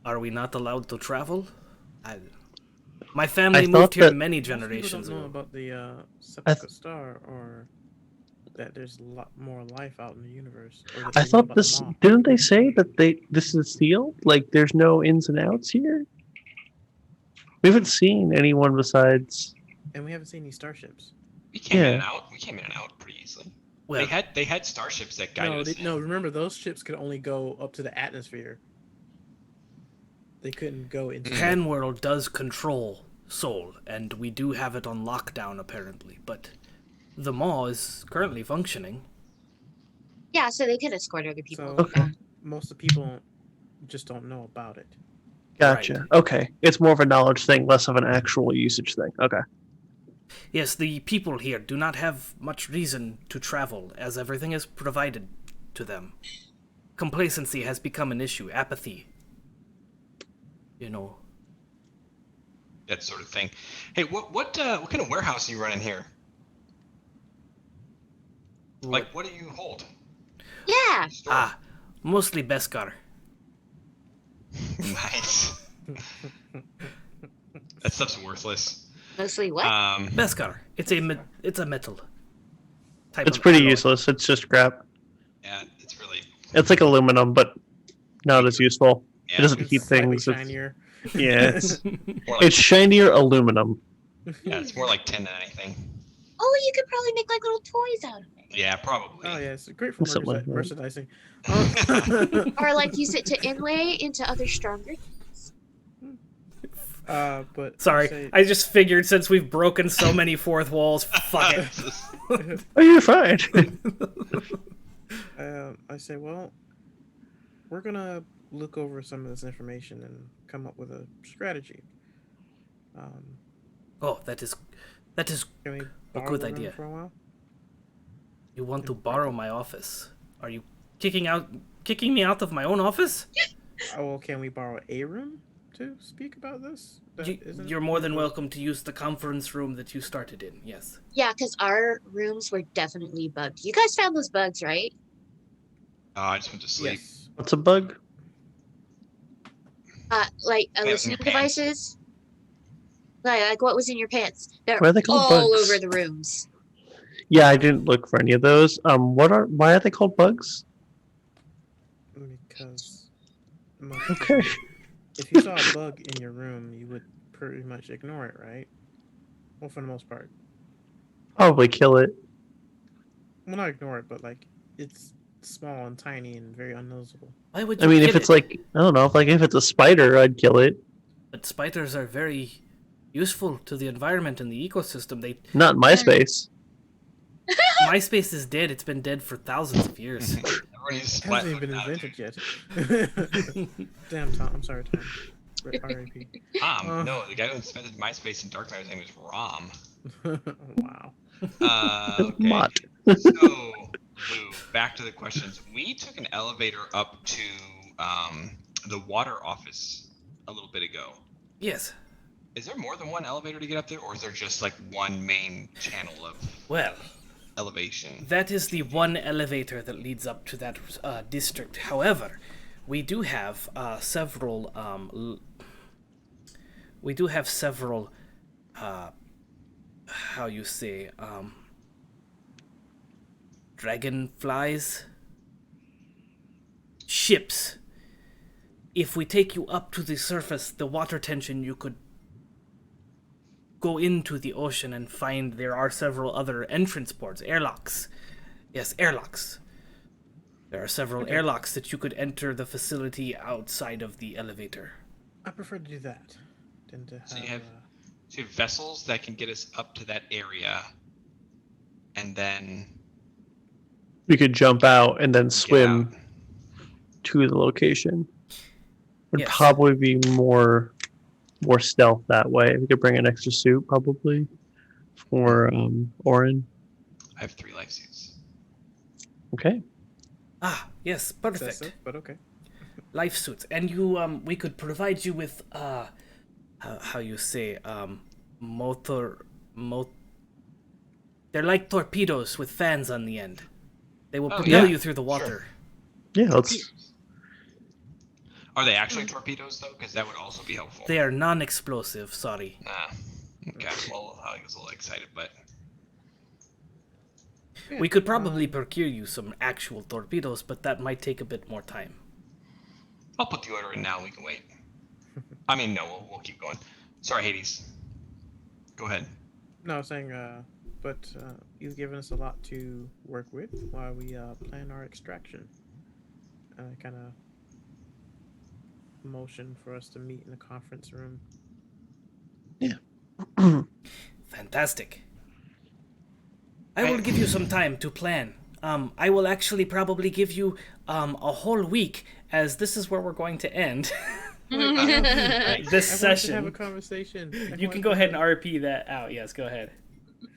Are we not allowed to travel? My family moved thought here that- many Most people generations don't know ago. about the Sepulchre Star, or that there's a lot more life out in the universe. Or that I they know thought about the this. Maw. Didn't they say that this is sealed? Like, there's no ins and outs here. We haven't seen anyone besides. And we haven't seen any starships. We came in Yeah. and out. We came in and out pretty easily. Well, They had starships that guided us. No, remember those ships could only go up to the atmosphere. They couldn't go into. Panworld does control Soul, and we do have it on lockdown apparently. But the Maw is currently functioning. Yeah, so they could escort other people. So Okay. most of the people just don't know about it. Gotcha. Right. Okay, it's more of a knowledge thing, less of an actual usage thing. Okay. Yes, the people here do not have much reason to travel, as everything is provided to them. Complacency has become an issue. Apathy. You know. That sort of thing. Hey, what kind of warehouse are you running here? Like, what do you hold? Yeah. Store? Mostly Beskar. Nice. That stuff's worthless. Mostly what? Beskar. It's a metal. Type It's of pretty alloy. useless. It's just scrap. Yeah, it's really. It's like aluminum, but not as useful. Yeah, It doesn't It's heat slightly things. It's, shinier. yeah, it's, more like, it's shinier aluminum. yeah, it's more like tin than anything. Oh, you could probably make like little toys out of it. Yeah, probably. Oh yeah, it's great for Something like that. merchandising. Or like use it to inlay into other stronger. But Sorry, say- I just figured since we've broken so many fourth walls, fuck it. Oh, you're fine. I say, well, we're gonna look over some of this information and come up with a strategy. Oh, that is Can we A borrow good the room idea. for a while? You want to borrow my office? Are you kicking me out of my own office? Oh, well, can we borrow a room to speak about this? That isn't- You're more than welcome to use the conference room that you started in. Yes. Yeah, because our rooms were definitely bugged. You guys found those bugs, right? I just went to sleep. Yes. What's a bug? Like in your listening pants. devices. Like what was in your pants? They're Why are they called all bugs? over the rooms. Yeah, I didn't look for any of those. Why are they called bugs? Because Okay. if you saw a bug in your room, you would pretty much ignore it, right? Well, for the most part. Probably kill it. Well, not ignore it, but like it's small and tiny and very unnoticeable. Why would I you mean, kill if it's it? like, I don't know, if it's a spider, I'd kill it. But spiders are very useful to the environment and the ecosystem. Not in my space. MySpace is dead. It's been dead for thousands of years. Everybody's It hasn't even been flat-footed out invented yet. Damn, Tom. I'm sorry, Tom. R.I.P. No, the guy who invented MySpace in Dark Knight, his name was Rom. Wow. Okay. Mott. So, Lou, back to the questions. We took an elevator up to the water office a little bit ago. Yes. Is there more than one elevator to get up there, or is there just like one main channel of Well, elevation? that is the one elevator that leads up to that district. However, we do have several. We do have several. How you say? Dragonflies. Ships if we take you up to the surface, the water tension, you could go into the ocean and find there are several other entrance ports, airlocks. Yes, airlocks. There are several airlocks that you could enter the facility outside of the elevator. I prefer to do that than to have. So you have vessels that can get us up to that area, and then We could jump out and then get swim out. to the location. Would Yes. probably be more stealth that way. We could bring an extra suit probably for Oren. I have 3 life suits. Okay. Ah, yes, perfect. Excessive, but okay. Life suits. And you, we could provide you with, how you say, they're like torpedoes with fans on the end. They will propel you through the water. Yeah, let's. Are they actually torpedoes though? Because that would also be helpful. They are non-explosive, sorry. Okay. Well, I was a little excited, but We could probably procure you some actual torpedoes, but that might take a bit more time. I'll put the order in now. We can wait. I mean, no, we'll keep going. Sorry, Hades. Go ahead. No, I was saying, but you've given us a lot to work with while we plan our extraction. Kind of motion for us to meet in the conference room. Fantastic. I will give you some time to plan. I will actually probably give you a whole week, as this is where we're going to end this I wanted to have a session. conversation. You can go ahead and RP that out. Yes, go ahead.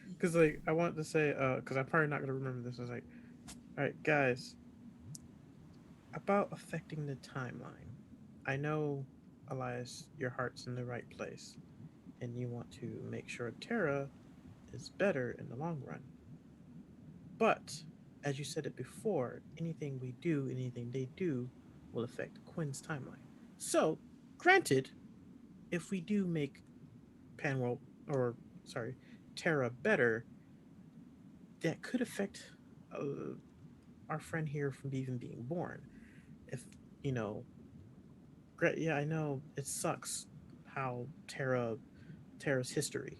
Because like I wanted to say, because I'm probably not gonna remember this. I was like, all right, guys, about affecting the timeline. I know, Elias, your heart's in the right place, and you want to make sure Terra is better in the long run. But as you said it before, anything we do, anything they do, will affect Quinn's timeline. So, granted, if we do make Terra better, that could affect our friend here from even being born. If yeah, I know it sucks how Terra's history.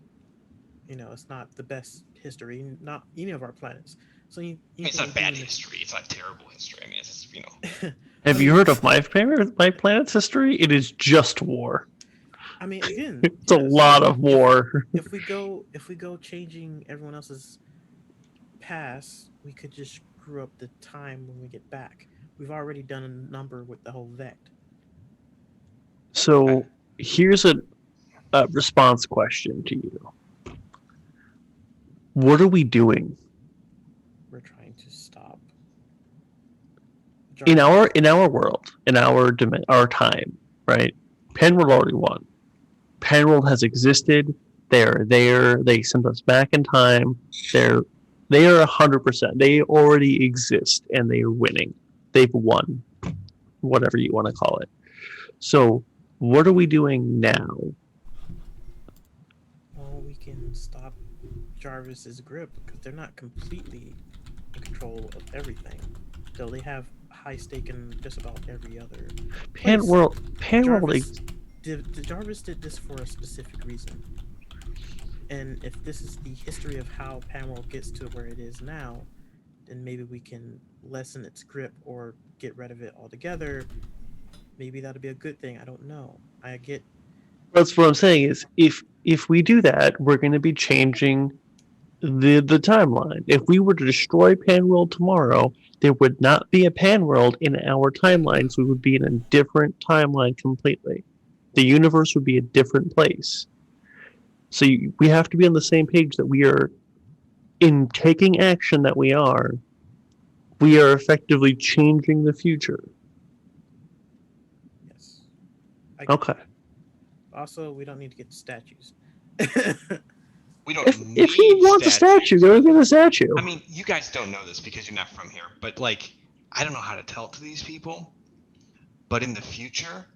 It's not the best history, not any of our planets. So It's not bad history. It's not terrible history. I mean, it's just, Have you heard of my planet's history? It is just war. I mean, again, It's a lot of war. If we go changing everyone else's past, we could just screw up the time when we get back. We've already done a number with the whole Vect. So here's a response question to you. What are we doing? We're trying to stop. In our world, in our time, right? Penworld already won. Penworld has existed. They're there. They sent us back in time. They are 100%. They already exist, and they are winning. They've won, whatever you want to call it. So, what are we doing now? Well, we can stop Jarvis's grip because they're not completely in control of everything. Though they have high stake in just about every other. Penworld. Jarvis did this for a specific reason. And if this is the history of how Penworld gets to where it is now, then maybe we can lessen its grip or get rid of it altogether. Maybe that'll be a good thing. I don't know. I get. That's what I'm saying is if we do that, we're going to be changing the timeline. If we were to destroy Penworld tomorrow, there would not be a Penworld in our timeline, so we would be in a different timeline completely. The universe would be a different place. So we have to be on the same page that we are, in taking action that we are effectively changing the future. Yes. Okay. Also, we don't need to get statues. we don't need If he wants a statue, go get a statue. I mean, you guys don't know this because you're not from here, but like, I don't know how to tell it to these people, but in the future,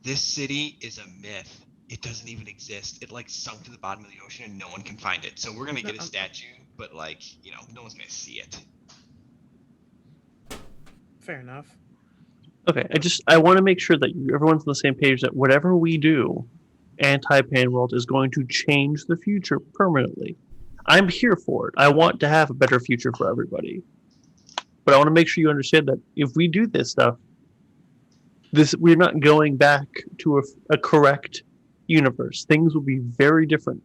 this city is a myth. It doesn't even exist. It like sunk to the bottom of the ocean and no one can find it. So we're gonna get a statue, but like, no one's gonna see it. Fair enough. Okay, I want to make sure that everyone's on the same page that whatever we do, anti-pan world is going to change the future permanently. I'm here for it. I want to have a better future for everybody. But I want to make sure you understand that if we do this stuff, we're not going back to a correct universe. Things will be very different.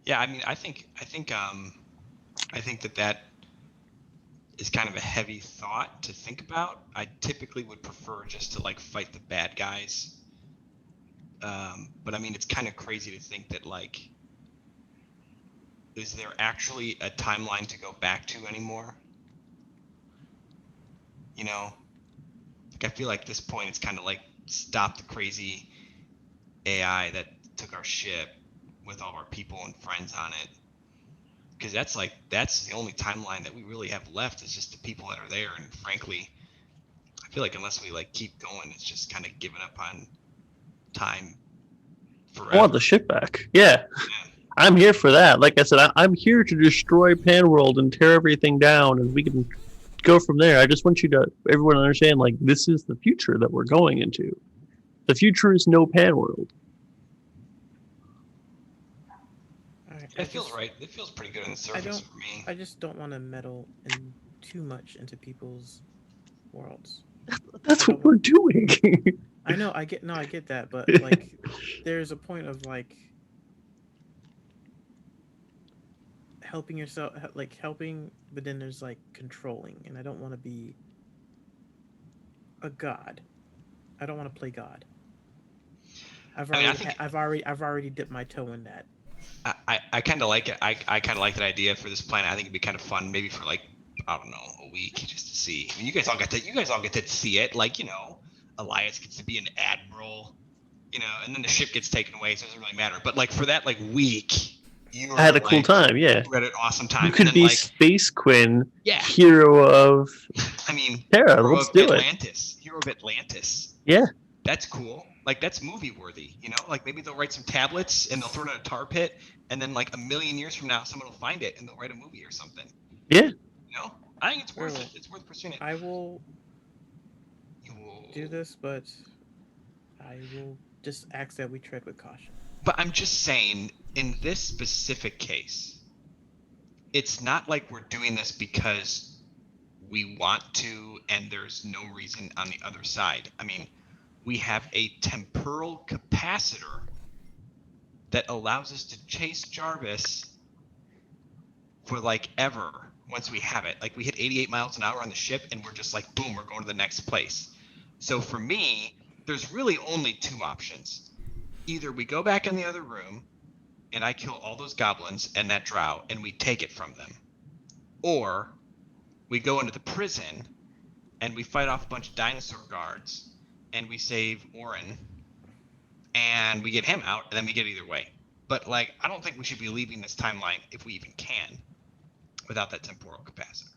Yeah, I mean, I think that is kind of a heavy thought to think about. I typically would prefer just to like fight the bad guys. But I mean, it's kind of crazy to think that like, is there actually a timeline to go back to anymore? You know, like I feel like at this point it's kind of like stop the crazy AI that took our ship with all our people and friends on it. Because that's the only timeline that we really have left is just the people that are there. And frankly, I feel like unless we like keep going, it's just kind of giving up on time forever. I want the ship back. Yeah. I'm here for that. Like I said, I'm here to destroy Panworld and tear everything down, and we can go from there. I just want everyone to understand, like, this is the future that we're going into. The future is no Panworld. It feels right. It feels pretty good on the surface for me. I just don't want to meddle in too much into people's worlds. That's what we're doing. I know. I get that, but like, there's a point of like helping yourself, like helping, but then there's like controlling, and I don't want to be a god. I don't want to play God. I've already dipped my toe in that. I kind of like it. I kind of like that idea for this planet. I think it'd be kind of fun, maybe for like, I don't know, a week just to see. I mean, you guys all get to see it. Like, you know, Elias gets to be an admiral, you know, and then the ship gets taken away, so it doesn't really matter. But like for that like week, I had a cool time. Yeah, you had an awesome time. You could be like, Space Quinn, yeah, hero of. I mean, Terra. Let's do Atlantis. Hero of Atlantis. Yeah, that's cool. Like that's movie worthy, you know. Like maybe they'll write some tablets and they'll throw it in a tar pit, and then like a million years from now, someone will find it and they'll write a movie or something. Yeah. You know, I think it's worth it. It's worth pursuing it. I will do this, but I will just ask that we tread with caution. But I'm just saying, in this specific case, it's not like we're doing this because we want to, and there's no reason on the other side. I mean, we have a temporal capacitor that allows us to chase Jarvis for like ever once we have it. Like we hit 88 miles an hour on the ship and we're just like, boom, we're going to the next place. So for me, there's really only two options. Either we go back in the other room and I kill all those goblins and that drow and we take it from them. Or we go into the prison and we fight off a bunch of dinosaur guards and we save Oren, and we get him out, and then we get either way. But like, I don't think we should be leaving this timeline if we even can, without that temporal capacitor.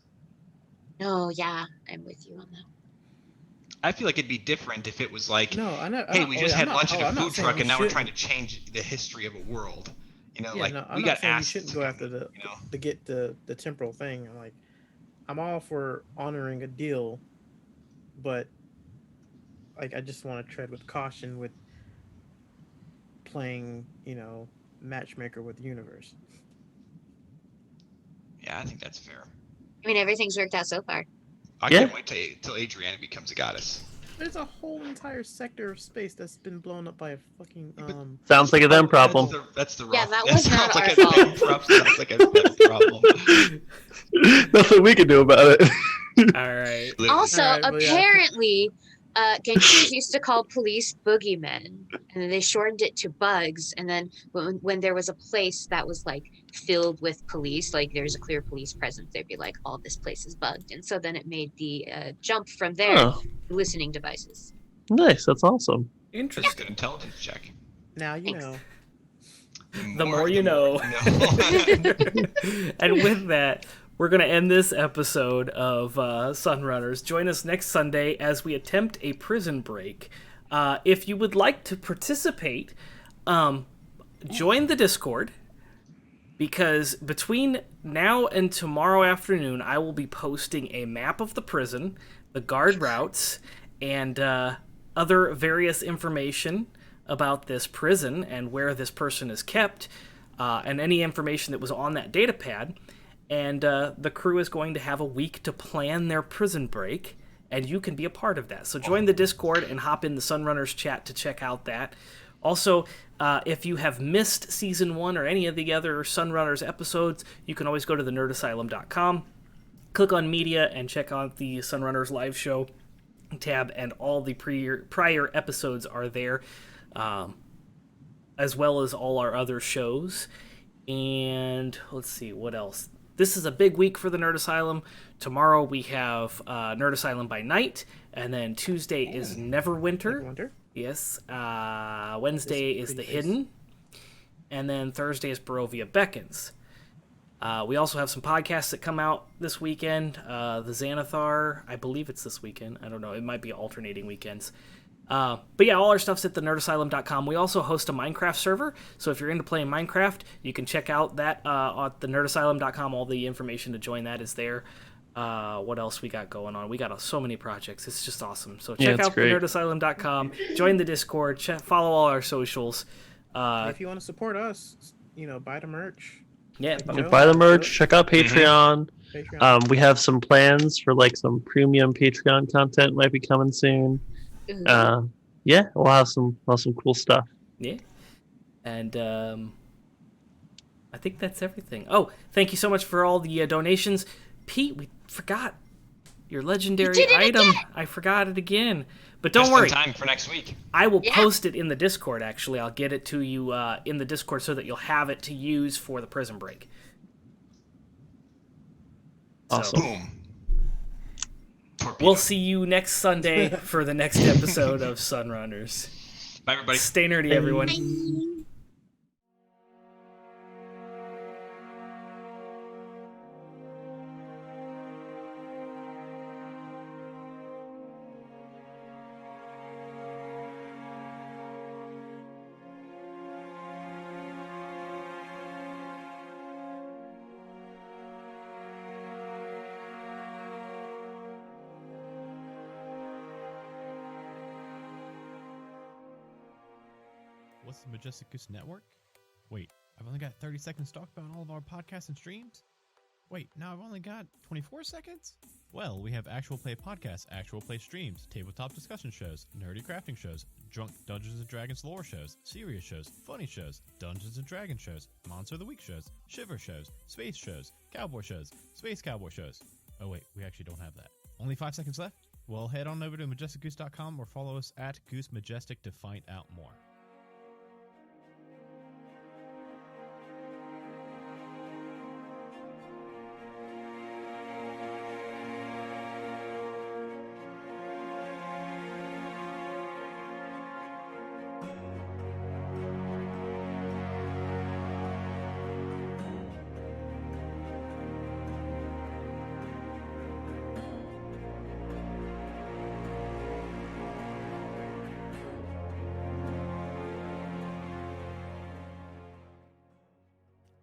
No, yeah, I'm with you on that. I feel like it'd be different if it was like, hey, we just had lunch at a food truck, and now we're trying to change the history of a world. You know, like we got asked. You shouldn't go after to get the temporal thing. Like, I'm all for honoring a deal, but like I just want to tread with caution with playing, you know, matchmaker with the universe. Yeah, I think that's fair. I mean, everything's worked out so far. I can't wait till Adriadne becomes a goddess. There's a whole entire sector of space that's been blown up by a fucking sounds like a them problem. That's the rough. Yeah, that was not our fault. Sounds like a them problem. Nothing we can do about it. All right. Also, apparently, gangsters used to call police boogeymen, and then they shortened it to bugs. And then when there was a place that was like filled with police, like there's a clear police presence, they'd be like, "Oh, this place is bugged," and so then it made the jump from there to listening devices. Nice, that's awesome. Interesting. Good intelligence check. Now you know. The more you know. And with that, we're going to end this episode of Sunrunners. Join us next Sunday as we attempt a prison break. If you would like to participate, join the Discord, because between now and tomorrow afternoon, I will be posting a map of the prison, the guard routes, and other various information about this prison and where this person is kept, and any information that was on that data pad. And the crew is going to have a week to plan their prison break, and you can be a part of that. So join the Discord and hop in the Sunrunners chat to check out that. Also, if you have missed Season 1 or any of the other Sunrunners episodes, you can always go to thenerdasylum.com, click on Media, and check out the Sunrunners live show tab, and all the prior episodes are there, as well as all our other shows. And let's see, what else? This is a big week for the Nerd Asylum. Tomorrow we have Nerd Asylum by Night, and then Tuesday is Neverwinter. Neverwinter? Yes. Wednesday is The Hidden, and then Thursday is Barovia Beckons. We also have some podcasts that come out this weekend. The Xanathar, I believe it's this weekend. I don't know. It might be alternating weekends. But yeah, all our stuff's at thenerdasylum.com. We also host a Minecraft server, so if you're into playing Minecraft, you can check out that at thenerdasylum.com. All the information to join that is there. What else we got going on? We got so many projects. It's just awesome. So check out thenerdasylum.com, join the Discord, follow all our socials. If you want to support us, buy the merch. Yeah, buy the merch. Check out Patreon. We have some plans for some premium Patreon content might be coming soon. Yeah, we'll have some cool stuff. Yeah, and I think that's everything. Oh, thank you so much for all the donations, Pete. We forgot your legendary item. Again. I forgot it again, but don't worry. Just in time for next week. I will post it in the Discord. Actually, I'll get it to you in the Discord so that you'll have it to use for the prison break. Awesome. Boom. We'll see you next Sunday for the next episode of Sunrunners. Bye, everybody. Stay nerdy, everyone. Bye. What's the Majestic Goose Network? Wait, I've only got 30 seconds to talk about all of our podcasts and streams? Wait, now I've only got 24 seconds? Well, we have actual play podcasts, actual play streams, tabletop discussion shows, nerdy crafting shows, drunk Dungeons & Dragons lore shows, serious shows, funny shows, Dungeons & Dragons shows, Monster of the Week shows, Shiver shows, space shows, cowboy shows, space cowboy shows. Oh wait, we actually don't have that. Only 5 seconds left? Well, head on over to majesticgoose.com or follow us at Goose Majestic to find out more.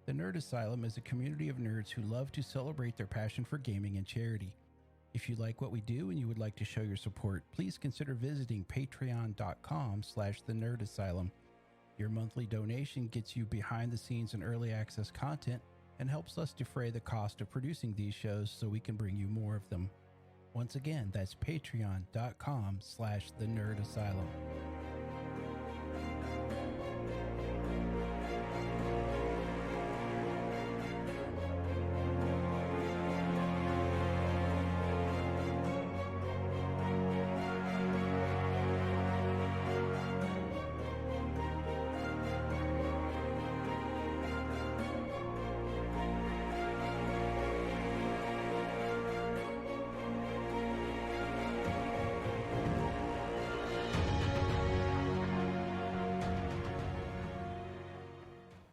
The Nerd Asylum is a community of nerds who love to celebrate their passion for gaming and charity. If you like what we do and you would like to show your support, please consider visiting patreon.com/thenerdasylum. Your monthly donation gets you behind the scenes and early access content and helps us defray the cost of producing these shows so we can bring you more of them. Once again, that's patreon.com/thenerdasylum.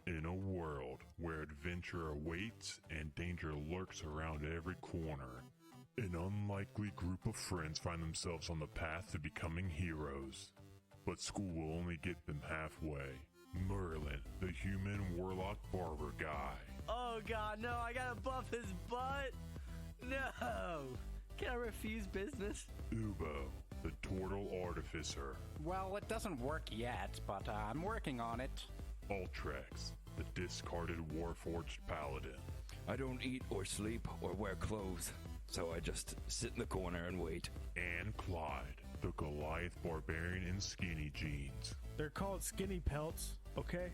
In a world where adventure awaits and danger lurks around every corner, an unlikely group of friends find themselves on the path to becoming heroes. But school will only get them halfway. Merlin, the human warlock barber guy, Oh god, no, I gotta buff his butt. No. Can I refuse business? Ubo, the Turtle Artificer. Well, it doesn't work yet, but I'm working on it. Ultrex, the discarded Warforged Paladin. I don't eat or sleep or wear clothes, so I just sit in the corner and wait. And Clyde, the Goliath Barbarian in skinny jeans. They're called skinny pelts, okay?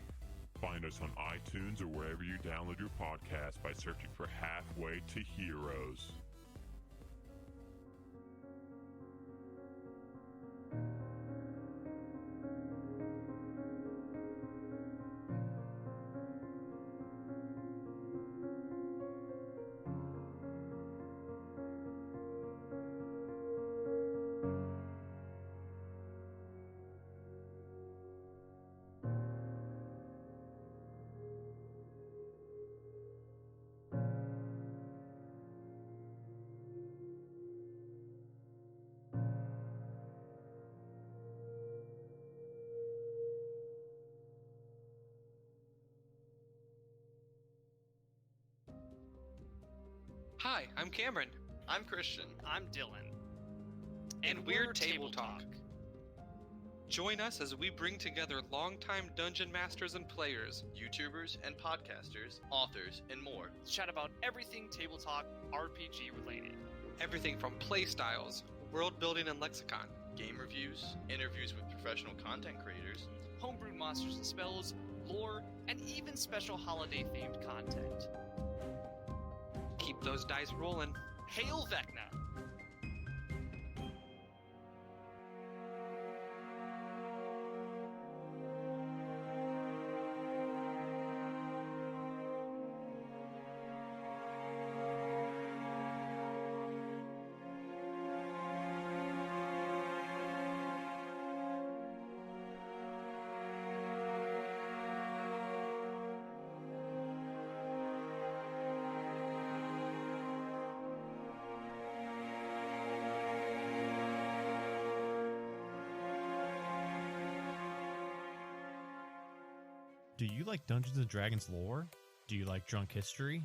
Find us on iTunes or wherever you download your podcast by searching for Halfway to Heroes. Hi, I'm Cameron. I'm Christian. I'm Dylan. And we're Table Talk. Join us as we bring together longtime dungeon masters and players, YouTubers and podcasters, authors, and more. Let's chat about everything Table Talk RPG related. Everything from playstyles, world building and lexicon, Game reviews, interviews with professional content creators, homebrewed monsters and spells, lore, and even special holiday-themed content. Keep those dice rolling. Hail Vecna! Do you like Dungeons & Dragons lore? Do you like drunk history?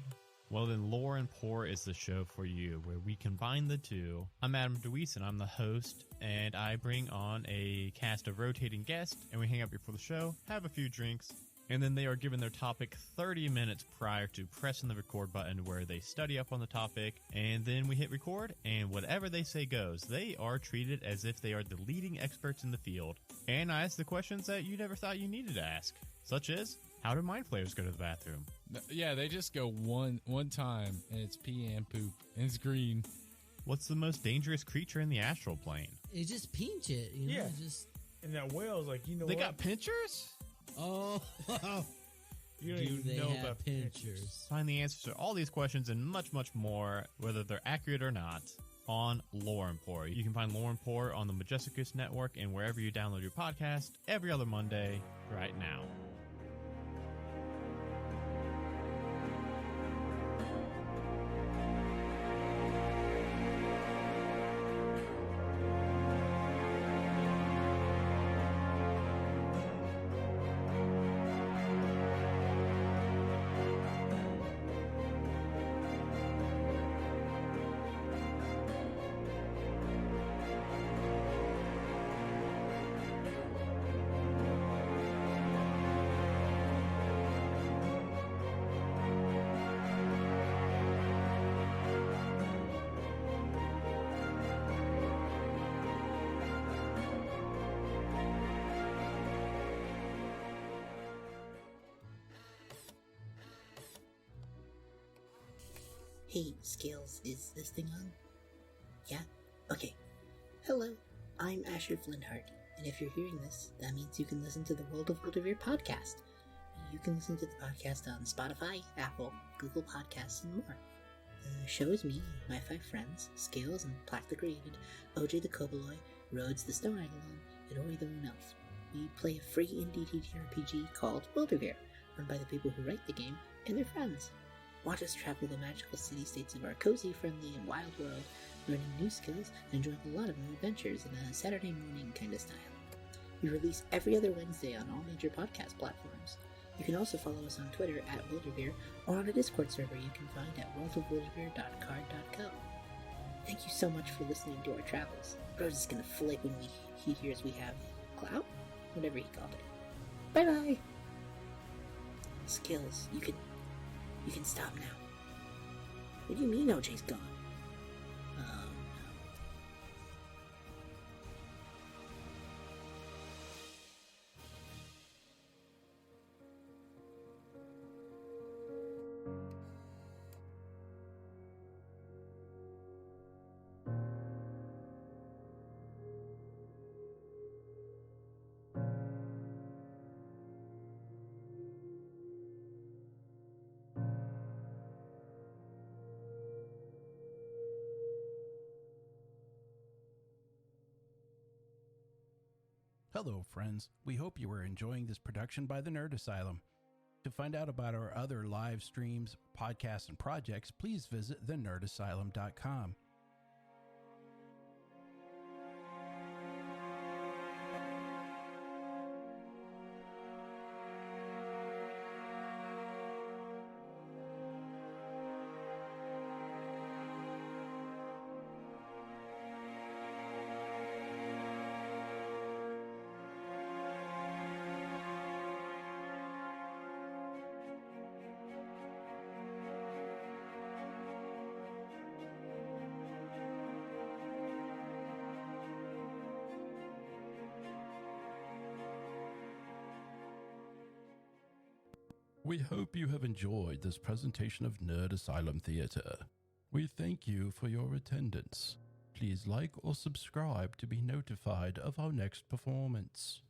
Well then, Lore and Pour is the show for you, where we combine the two. I'm Adam DeWeese, and I'm the host, and I bring on a cast of rotating guests, and we hang out before the show, have a few drinks, and then they are given their topic 30 minutes prior to pressing the record button, where they study up on the topic, and then we hit record, and whatever they say goes. They are treated as if they are the leading experts in the field, and I ask the questions that you never thought you needed to ask. Such as, how do mind flayers go to the bathroom? Yeah, they just go one time, and it's pee and poop, and it's green. What's the most dangerous creature in the astral plane? It just pinch it, you know? Yeah. Just... And that whale's like, you know they what? got pinchers? Oh, you don't even know about pinchers. Find the answers to all these questions and much, much more, whether they're accurate or not, on Lore and Pour. You can find Lore and Pour on the Majesticus Network and wherever you download your podcast every other Monday right now. Hey, Scales, is this thing on? Yeah? Okay. Hello, I'm Asher Flintheart, and if you're hearing this, that means you can listen to the World of Wildevere podcast. You can listen to the podcast on Spotify, Apple, Google Podcasts, and more. The show is me, my 5 friends, Scales and Plaque the Created, OJ the Koboloi, Rhodes the Stone Eidolon, and Ori the Lone Elf. We play a free indie TTRPG called Wildevere, run by the people who write the game and their friends. Watch us travel the magical city-states of our cozy, friendly, and wild world, learning new skills and enjoying a lot of new adventures in a Saturday morning kind of style. We release every other Wednesday on all major podcast platforms. You can also follow us on Twitter at Wilderbeer or on a Discord server you can find at worldofwilderbeer.card.co. Thank you so much for listening to our travels. Bro's is gonna flip when he hears we have clout? Whatever he called it. Bye bye! Skills, you can stop now. What do you mean OJ's gone? Hello, friends. We hope you are enjoying this production by the Nerd Asylum. To find out about our other live streams, podcasts, and projects, please visit thenerdasylum.com. We hope you have enjoyed this presentation of Nerd Asylum Theater. We thank you for your attendance. Please like or subscribe to be notified of our next performance.